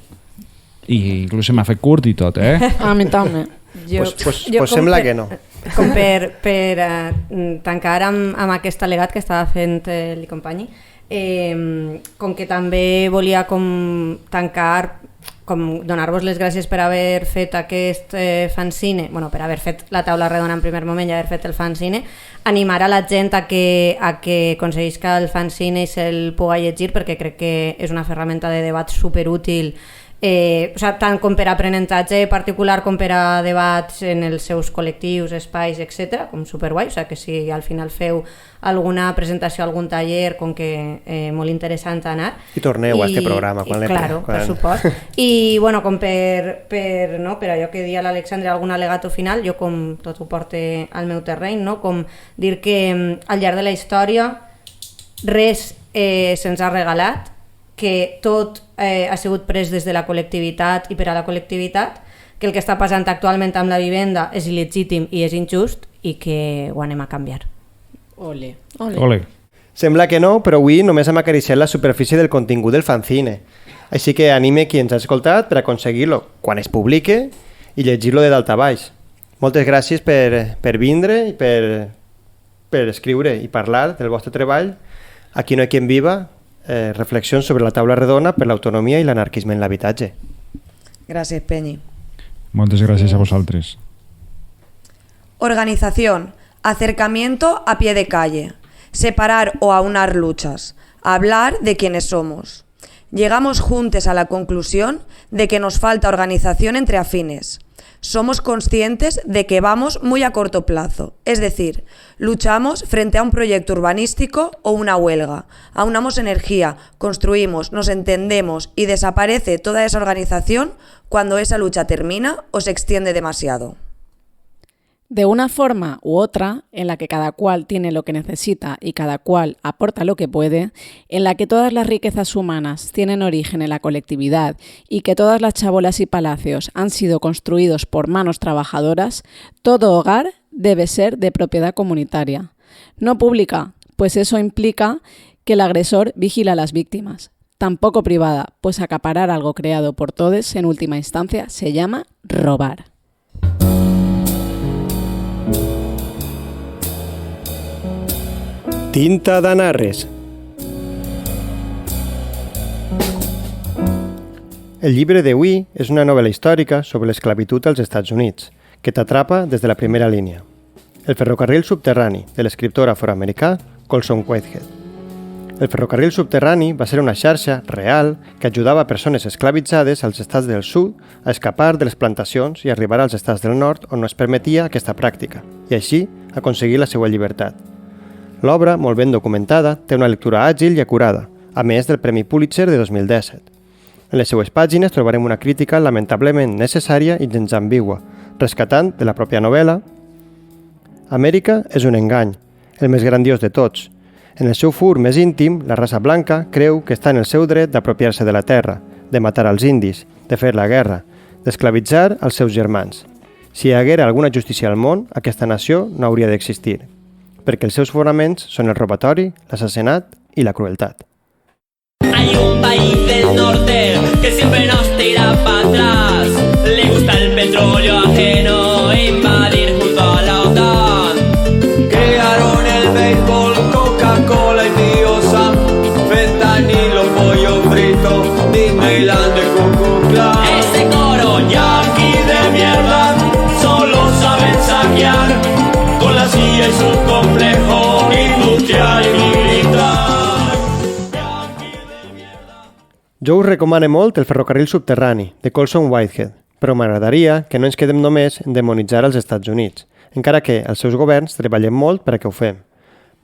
I inclús se m'ha fet curt i tot, A mi també. Pues sembla que no. Com per tancar amb aquest al·legat que estava fent el company, com que també volia com tancar, com donar-vos les gràcies per haver fet aquest fanzine, bueno, per haver fet la taula redona en primer moment i haver fet el fanzine, animar a la gent a que aconseguisca el fanzine i se'l pugui llegir, perquè crec que és una ferramenta de debat superútil, o sigui, tant com per aprenentatge particular com per a debats en els seus col·lectius, espais, etc. Com superguai, o sigui que si al final feu alguna presentació, algun taller, com que molt interessant anar. I torneu a este programa. Claro, per supost. I bueno, com per allò que dia l'Alexandre, algun al·legat final, jo com tot ho porte al meu terreny, no? Com dir que al llarg de la història res se'ns ha regalat, que tot ha sigut pres des de la col·lectivitat i per a la col·lectivitat, que el que està passant actualment amb la vivenda és il·legítim i és injust i que ho anem a canviar. Ole. Sembla que no, però avui només hem acariciat la superfície del contingut del fanzine. Així que anime qui ens ha escoltat per aconseguir-lo quan es publique i llegir-lo de dalt a baix. Moltes gràcies per vindre i per escriure i parlar del vostre treball. Aquí no hi ha quien viva, reflexions sobre la taula redona per l'autonomia i l'anarquisme en l'habitatge. Gràcies, Peñi. Moltes gràcies a vosaltres. Organización, acercamiento a pie de calle, separar o aunar luchas, hablar de quienes somos. Llegamos juntos a la conclusión de que nos falta organización entre afines. Somos conscientes de que vamos muy a corto plazo, es decir, luchamos frente a un proyecto urbanístico o una huelga, aunamos energía, construimos, nos entendemos y desaparece toda esa organización cuando esa lucha termina o se extiende demasiado. De una forma u otra, en la que cada cual tiene lo que necesita y cada cual aporta lo que puede, en la que todas las riquezas humanas tienen origen en la colectividad y que todas las chabolas y palacios han sido construidos por manos trabajadoras, todo hogar debe ser de propiedad comunitaria. No pública, pues eso implica que el agresor vigila a las víctimas. Tampoco privada, pues acaparar algo creado por todos en última instancia se llama robar. Tinta d'anarres. El llibre d'avui és una novel·la històrica sobre l'esclavitud als Estats Units, que t'atrapa des de la primera línia. El ferrocarril subterrani, de l'escriptor afroamericà Colson Whitehead. El ferrocarril subterrani va ser una xarxa real que ajudava a persones esclavitzades als estats del sud a escapar de les plantacions i arribar als estats del nord on no es permetia aquesta pràctica, i així aconseguir la seva llibertat. L'obra, molt ben documentada, té una lectura àgil i acurada, a més del Premi Pulitzer de 2017. En les seues pàgines trobarem una crítica lamentablement necessària i gens ambigua, rescatant de la pròpia novel·la: Amèrica és un engany, el més grandiós de tots. En el seu fur més íntim, la raça blanca creu que està en el seu dret d'apropiar-se de la terra, de matar als indis, de fer la guerra, d'esclavitzar els seus germans. Si hi haguera alguna justícia al món, aquesta nació no hauria d'existir, perquè els seus fonaments són el robatori, l'assassinat i la crueltat. Hay un país del norte que siempre nos tira para atrás. Le gusta el petróleo ajeno e invadir junto a la OTAN. Crearon el béisbol, Coca-Cola y Tío Sam, fentanilo, pollo frito, Disneyland y Ku Klux Klan. Ese coro yanqui de mierda solo saben saquear con la CIA y su complejo industrial y militar. Jo us recomano molt el ferrocarril subterrani, de Colson Whitehead, però m'agradaria que no ens quedem només en demonitzar els Estats Units, encara que els seus governs treballen molt per a que ho fem.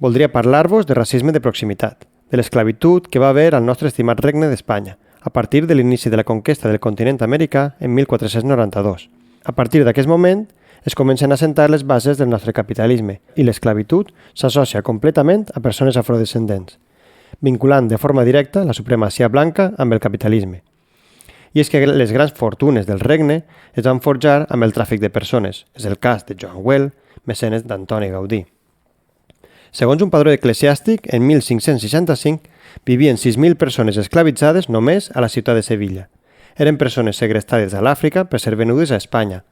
Voldria parlar-vos de racisme de proximitat, de l'esclavitud que va haver al nostre estimat regne d'Espanya, a partir de l'inici de la conquesta del continent americà en 1492. A partir d'aquest moment, es comencen a assentar les bases del nostre capitalisme i l'esclavitud s'associa completament a persones afrodescendents, vinculant de forma directa la supremacia blanca amb el capitalisme. I és que les grans fortunes del regne es van forjar amb el tràfic de persones. És el cas de Joan Güell, mecenes d'Antoni Gaudí. Segons un padró eclesiàstic, en 1565 vivien 6.000 persones esclavitzades només a la ciutat de Sevilla. Eren persones segrestades a l'Àfrica per ser venudes a Espanya.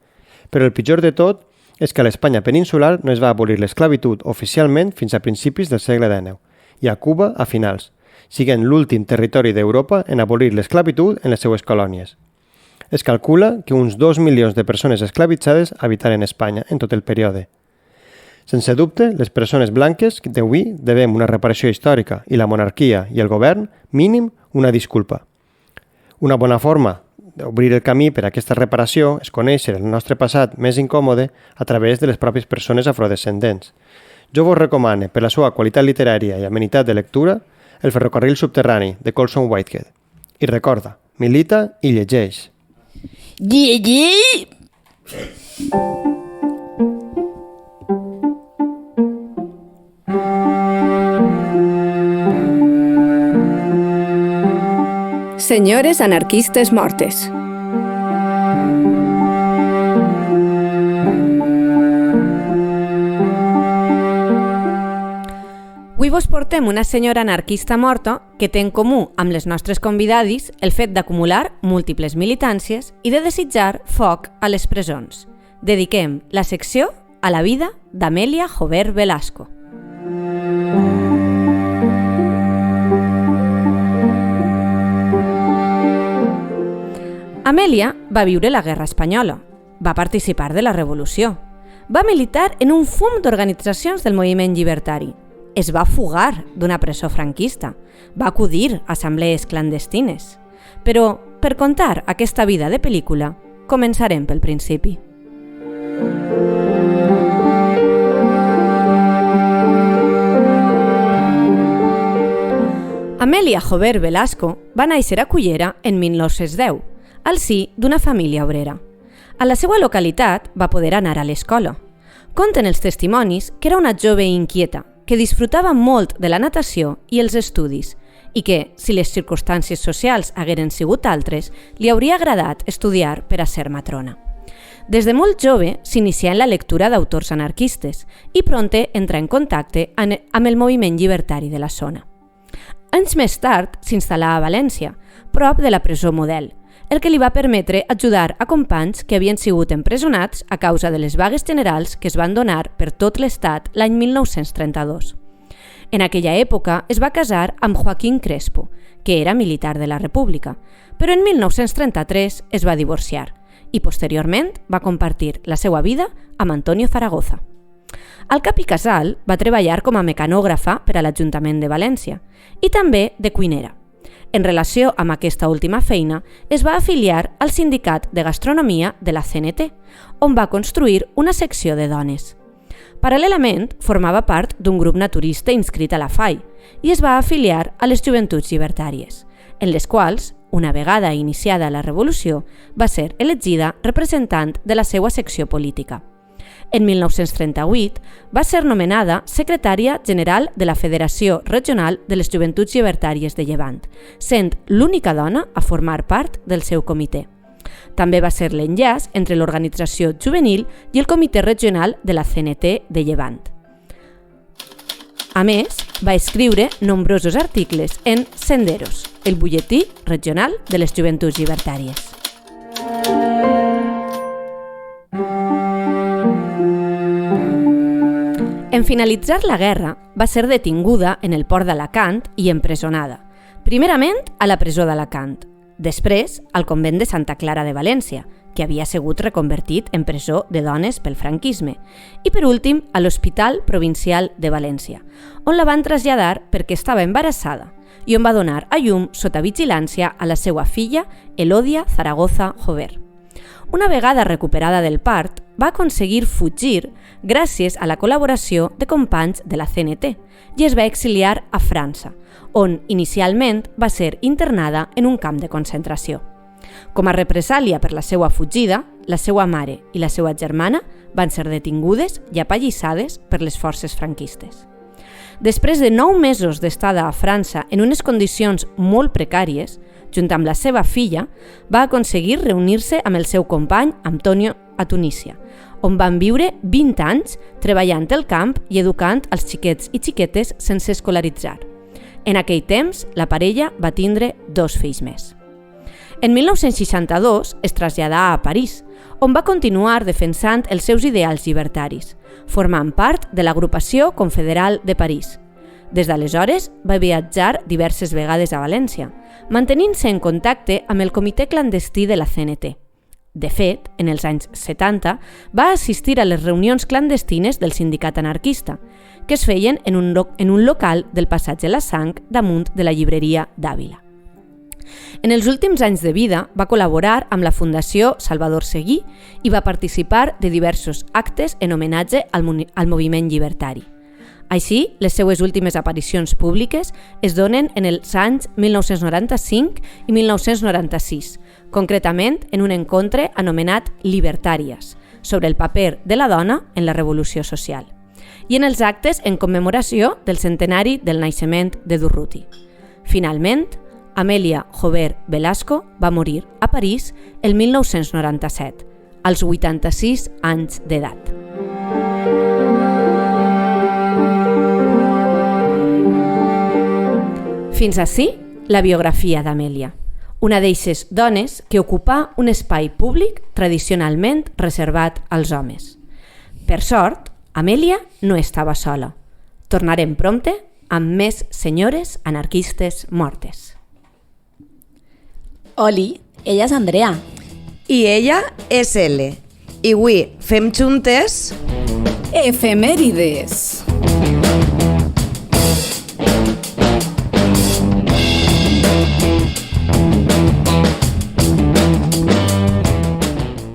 Però el pitjor de tot és que a l'Espanya peninsular no es va abolir l'esclavitud oficialment fins a principis del segle XIX i a Cuba a finals, siguent l'últim territori d'Europa en abolir l'esclavitud en les seues colònies. Es calcula que uns 2 milions de persones esclavitzades habitaren Espanya en tot el període. Sense dubte, les persones blanques d'avui devem una reparació històrica i la monarquia i el govern, mínim, una disculpa. Una bona forma d'obrir el camí per a aquesta reparació és conèixer el nostre passat més incòmode a través de les pròpies persones afrodescendents. Jo vos recomano, per la seva qualitat literària i amenitat de lectura, el ferrocarril subterrani de Colson Whitehead. I recorda, milita i llegeix. Senyores anarquistes mortes. Avui vos portem una senyora anarquista morta que té en comú amb les nostres convidadis el fet d'acumular múltiples militàncies i de desitjar foc a les presons. Dediquem la secció a la vida d'Amèlia Jover Velasco. Amèlia va viure la Guerra Espanyola, va participar de la Revolució, va militar en un fum d'organitzacions del moviment llibertari, es va fugar d'una presó franquista, va acudir a assemblees clandestines. Però, per contar aquesta vida de pel·lícula, començarem pel principi. Amèlia Jover Velasco va néixer a Cullera en 1910, al si d'una família obrera. A la seva localitat va poder anar a l'escola. Conten els testimonis que era una jove inquieta, que disfrutava molt de la natació i els estudis i que, si les circumstàncies socials hagueren sigut altres, li hauria agradat estudiar per a ser matrona. Des de molt jove s'inicià en la lectura d'autors anarquistes i prompte entrà en contacte amb el moviment llibertari de la zona. Anys més tard s'instal·là a València, prop de la presó Model, el que li va permetre ajudar a companys que havien sigut empresonats a causa de les vagues generals que es van donar per tot l'estat l'any 1932. En aquella època es va casar amb Joaquín Crespo, que era militar de la República, però en 1933 es va divorciar i posteriorment va compartir la seva vida amb Antonio Zaragoza. Al cap i casal va treballar com a mecanògrafa per a l'Ajuntament de València i també de cuinera. En relació amb aquesta última feina, es va afiliar al Sindicat de Gastronomia de la CNT, on va construir una secció de dones. Paral·lelament, formava part d'un grup naturista inscrit a la FAI i es va afiliar a les Joventuts Llibertàries, en les quals, una vegada iniciada la Revolució, va ser elegida representant de la seva secció política. En 1938 va ser nomenada secretària general de la Federació Regional de les Joventuts Llibertàries de Llevant, sent l'única dona a formar part del seu comitè. També va ser l'enllaç entre l'organització juvenil i el comitè regional de la CNT de Llevant. A més, va escriure nombrosos articles en Senderos, el butlletí regional de les joventuts llibertàries. En finalitzar la guerra, va ser detinguda en el port d'Alacant i empresonada, primerament a la presó d'Alacant, després al convent de Santa Clara de València, que havia sigut reconvertit en presó de dones pel franquisme, i per últim a l'Hospital Provincial de València, on la van traslladar perquè estava embarassada i on va donar a llum sota vigilància a la seva filla Elodia Zaragoza Jover. Una vegada recuperada del part, va aconseguir fugir gràcies a la col·laboració de companys de la CNT i es va exiliar a França, on inicialment va ser internada en un camp de concentració. Com a represàlia per la seva fugida, la seva mare i la seva germana van ser detingudes i apallissades per les forces franquistes. Després de 9 mesos d'estada a França en unes condicions molt precàries, junt amb la seva filla, va aconseguir reunir-se amb el seu company Antonio a Tunísia, on van viure 20 anys treballant el camp i educant els xiquets i xiquetes sense escolaritzar. En aquell temps, la parella va tindre 2 fills més. En 1962 es traslladà a París, on va continuar defensant els seus ideals llibertaris, formant part de l'agrupació confederal de París. Des d'aleshores va viatjar diverses vegades a València, mantenint-se en contacte amb el comitè clandestí de la CNT. De fet, en els anys 70 va assistir a les reunions clandestines del sindicat anarquista, que es feien en un local del passatge La Sang damunt de la llibreria d'Àvila. En els últims anys de vida va col·laborar amb la Fundació Salvador Seguí i va participar de diversos actes en homenatge al moviment llibertari. Així, les seues últimes aparicions públiques es donen en els anys 1995 i 1996, concretament en un encontre anomenat Libertàries, sobre el paper de la dona en la revolució social, i en els actes en commemoració del centenari del naixement de Durruti. Finalment, Amèlia Jover Velasco va morir a París el 1997, als 86 anys d'edat. Fins ací la biografia d'Amèlia, una d'eixes dones que ocupà un espai públic tradicionalment reservat als homes. Per sort, Amèlia no estava sola. Tornarem prompte amb més senyores anarquistes mortes. Oli, ella és Andrea. I ella és L. I avui fem juntes... Efemèrides.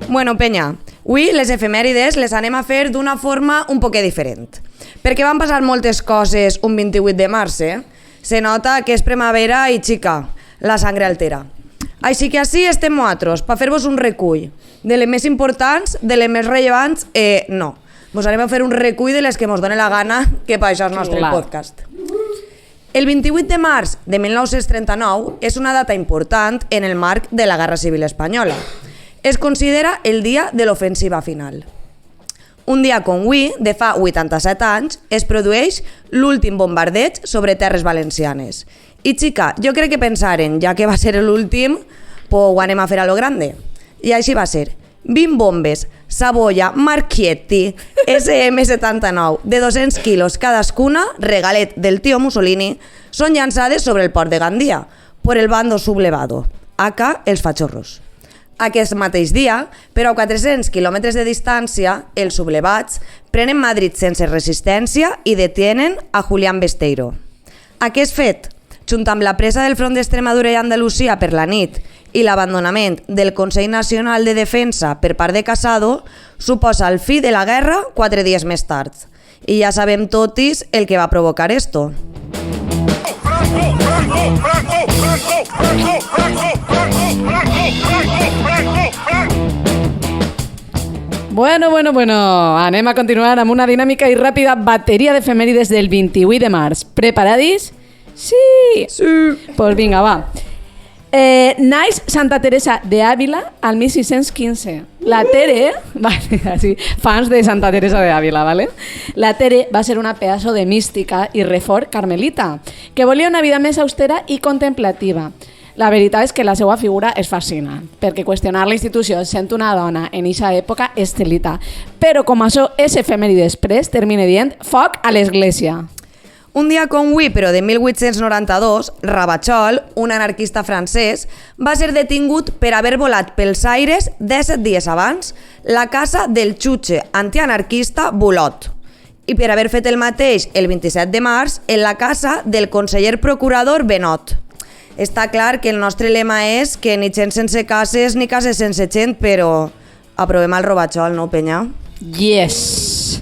Bueno, penya, avui les efemèrides les anem a fer d'una forma un poquet diferent. Perquè van passar moltes coses un 28 de març, Se nota que és primavera i, xica, la sangre altera. Així que així estem nosaltres, per fer-vos un recull de les més importants, de les més rellevants, no. Vos anem a fer un recull de les que mos doni la gana, que per això és el nostre podcast. El 28 de març de 1939 és una data important en el marc de la Guerra Civil Espanyola. Es considera el dia de l'ofensiva final. Un dia com avui, de fa 87 anys, es produeix l'últim bombardeig sobre terres valencianes. I, xica, jo crec que pensaren, ja que va ser l'últim, pues ho anem a fer a lo grande. I així va ser. 20 bombes, Savoia, Marchietti, SM-79, de 200 quilos cadascuna, regalet del tío Mussolini, són llançades sobre el port de Gandia, por el bando sublevado, aka els fachorros. Aquest mateix dia, però a 400 quilòmetres de distància, els sublevats prenen Madrid sense resistència i detenen a Julián Besteiro. Aquest fet, junt amb la presa del front d'Extremadura i Andalusia per la nit i l'abandonament del Consell Nacional de Defensa per part de Casado, suposa el fi de la guerra 4 dies més tard. I ja sabem totis el que va provocar esto. Bueno, anem a continuar amb una dinàmica i ràpida bateria d'efemèrides del 28 de març. Preparadis? Sí! Pues vinga, va. Naix Santa Teresa de Ávila al 1615. La Tere, vale, así, fans de Santa Teresa de Ávila, ¿vale? La Tere va ser una pedazo de mística i refort carmelita, que volia una vida més austera i contemplativa. La veritat és que la seva figura és fascinant, perquè qüestionar la institució sent una dona en eixa època és telita. Però com això és efèmer i després, termine dient foc a l'església. Un dia com avui, però de 1892, Ravachol, un anarquista francès, va ser detingut per haver volat pels aires 17 dies abans la casa del xutxe antianarquista Bulot i per haver fet el mateix el 27 de març en la casa del conseller procurador Benot. Està clar que el nostre lema és que ni gent sense cases ni cases sense gent, però aprovem el Ravachol, no, penya? Yes!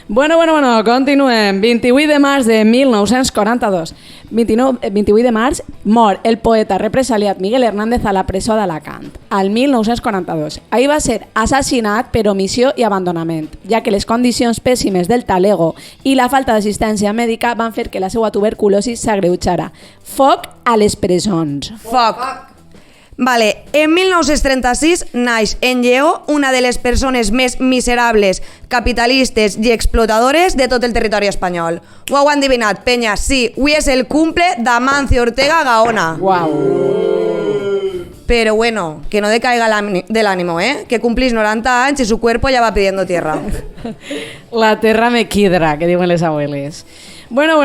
Bueno, continuem. 28 de març de 1942. 28 de març mor el poeta represaliat Miguel Hernández a la presó d'Alacant, al 1942. Ahir va ser assassinat per omissió i abandonament, ja que les condicions pèssimes del talego i la falta d'assistència mèdica van fer que la seva tuberculosi s'agreujara. Foc a les presons. Foc! Vale, en 1936 naix en Lleó una de les persones més miserables, capitalistes i explotadores de tot el territori espanyol. Ho heu endivinat, penya, sí, avui és el cumple d'Amancio Ortega Gaona. Pero bueno, que no decaiga del ánimo, que cumplís 90 anys y su cuerpo ya va pidiendo tierra. La terra me quidra, que diuen les abueles. Bueno,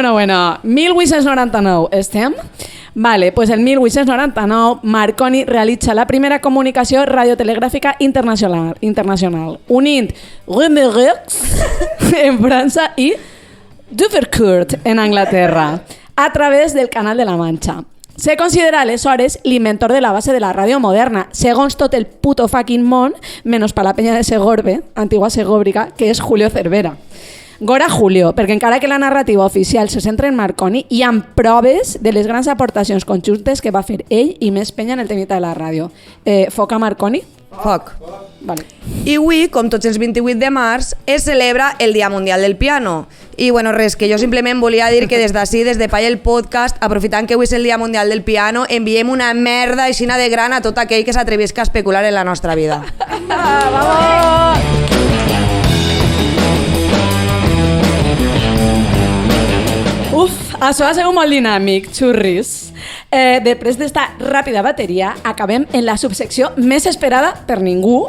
1899 estem? Vale, pues el 1899 Marconi realitza la primera comunicació radiotelegràfica internacional unint Remereux en França i Dovercourt en Anglaterra a través del Canal de la Mancha. Se considera aleshores l'inventor de la base de la ràdio moderna, segons tot el puto fucking món, menys per la penya de Segorbe, antigua Segòbrica, que és Julio Cervera. Gora Julio, perquè encara que la narrativa oficial se centra en Marconi, hi ha proves de les grans aportacions conjuntes que va fer ell i més penya en el temita de la ràdio. Foc a Marconi? Foc. Vale. I avui, com tots els 28 de març, es celebra el Dia Mundial del Piano. I bueno, res, que jo simplement volia dir que des d'ací, des de Pai el Podcast, aprofitant que avui és el Dia Mundial del Piano, enviem una merda aixina de gran a tot aquell que s'atrevisca a especular en la nostra vida. Vamos! Uf, això ha sigut molt dinàmic, xurris. Després d'esta ràpida bateria, acabem en la subsecció més esperada per ningú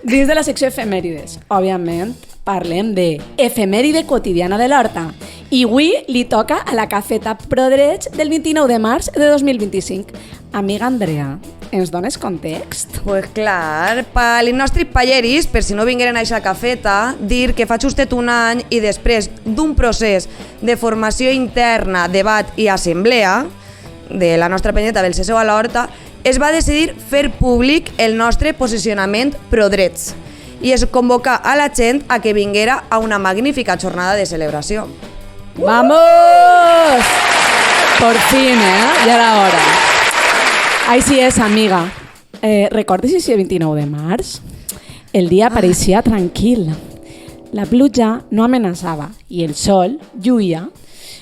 dins de la secció efemèrides. Òbviament, parlem de efemèride quotidiana de l'Horta. I avui li toca a la cafeta Prodreig del 29 de març de 2025. Amiga Andrea, ens dones context? Pues clar, per els nostres palleris, per si no vingueren a aquesta cafeta, dir que fa justet un any i després d'un procés de formació interna, debat i assemblea de la nostra penyeta del CSO a l'Horta, es va decidir fer públic el nostre posicionament pro-drets i es convoca a la gent a que vinguera a una magnífica jornada de celebració. ¡Vamos! Por fin, ya era hora. Ahí sí és, amiga. Recordes si el 29 de març? El dia pareixia tranquil. La pluja no amenaçava i el sol lluïa.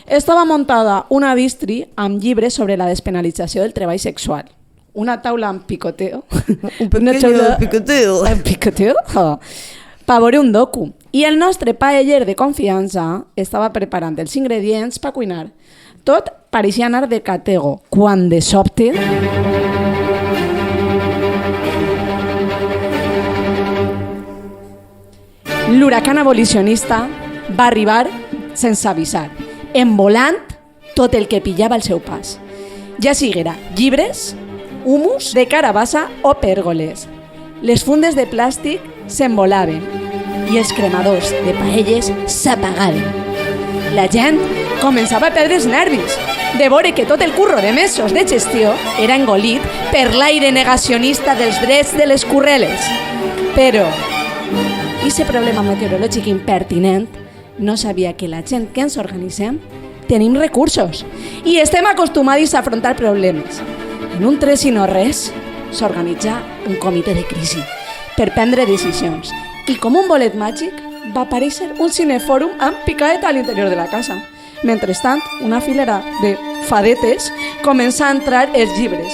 Estava muntada una distri amb llibres sobre la despenalització del treball sexual. Una taula amb picoteo. Un pequeño picoteo. Picoteo? Per veure un docu. I el nostre paeller de confiança estava preparant els ingredients per cuinar. Tot pareixia anar de catego, quan de sobte... l'huracan abolicionista va arribar sense avisar, envolant tot el que pillava al seu pas. Ja siguera llibres, humus de carabassa o pèrgoles. Les fundes de plàstic s'envolaven i els cremadors de paelles s'apagaven. La gent començava a perdre els nervis de veure que tot el curro de mesos de gestió era engolit per l'aire negacionista dels drets de les curreles. Però aquest problema meteorològic impertinent no sabia que la gent que ens organitzem tenim recursos i estem acostumats a afrontar problemes. En un 3 i no res s'organitza un comitè de crisi per prendre decisions i com un bolet màgic va aparèixer un cinefòrum amb picaeta a l'interior de la casa. Mentrestant, una filera de fadetes comença a entrar els llibres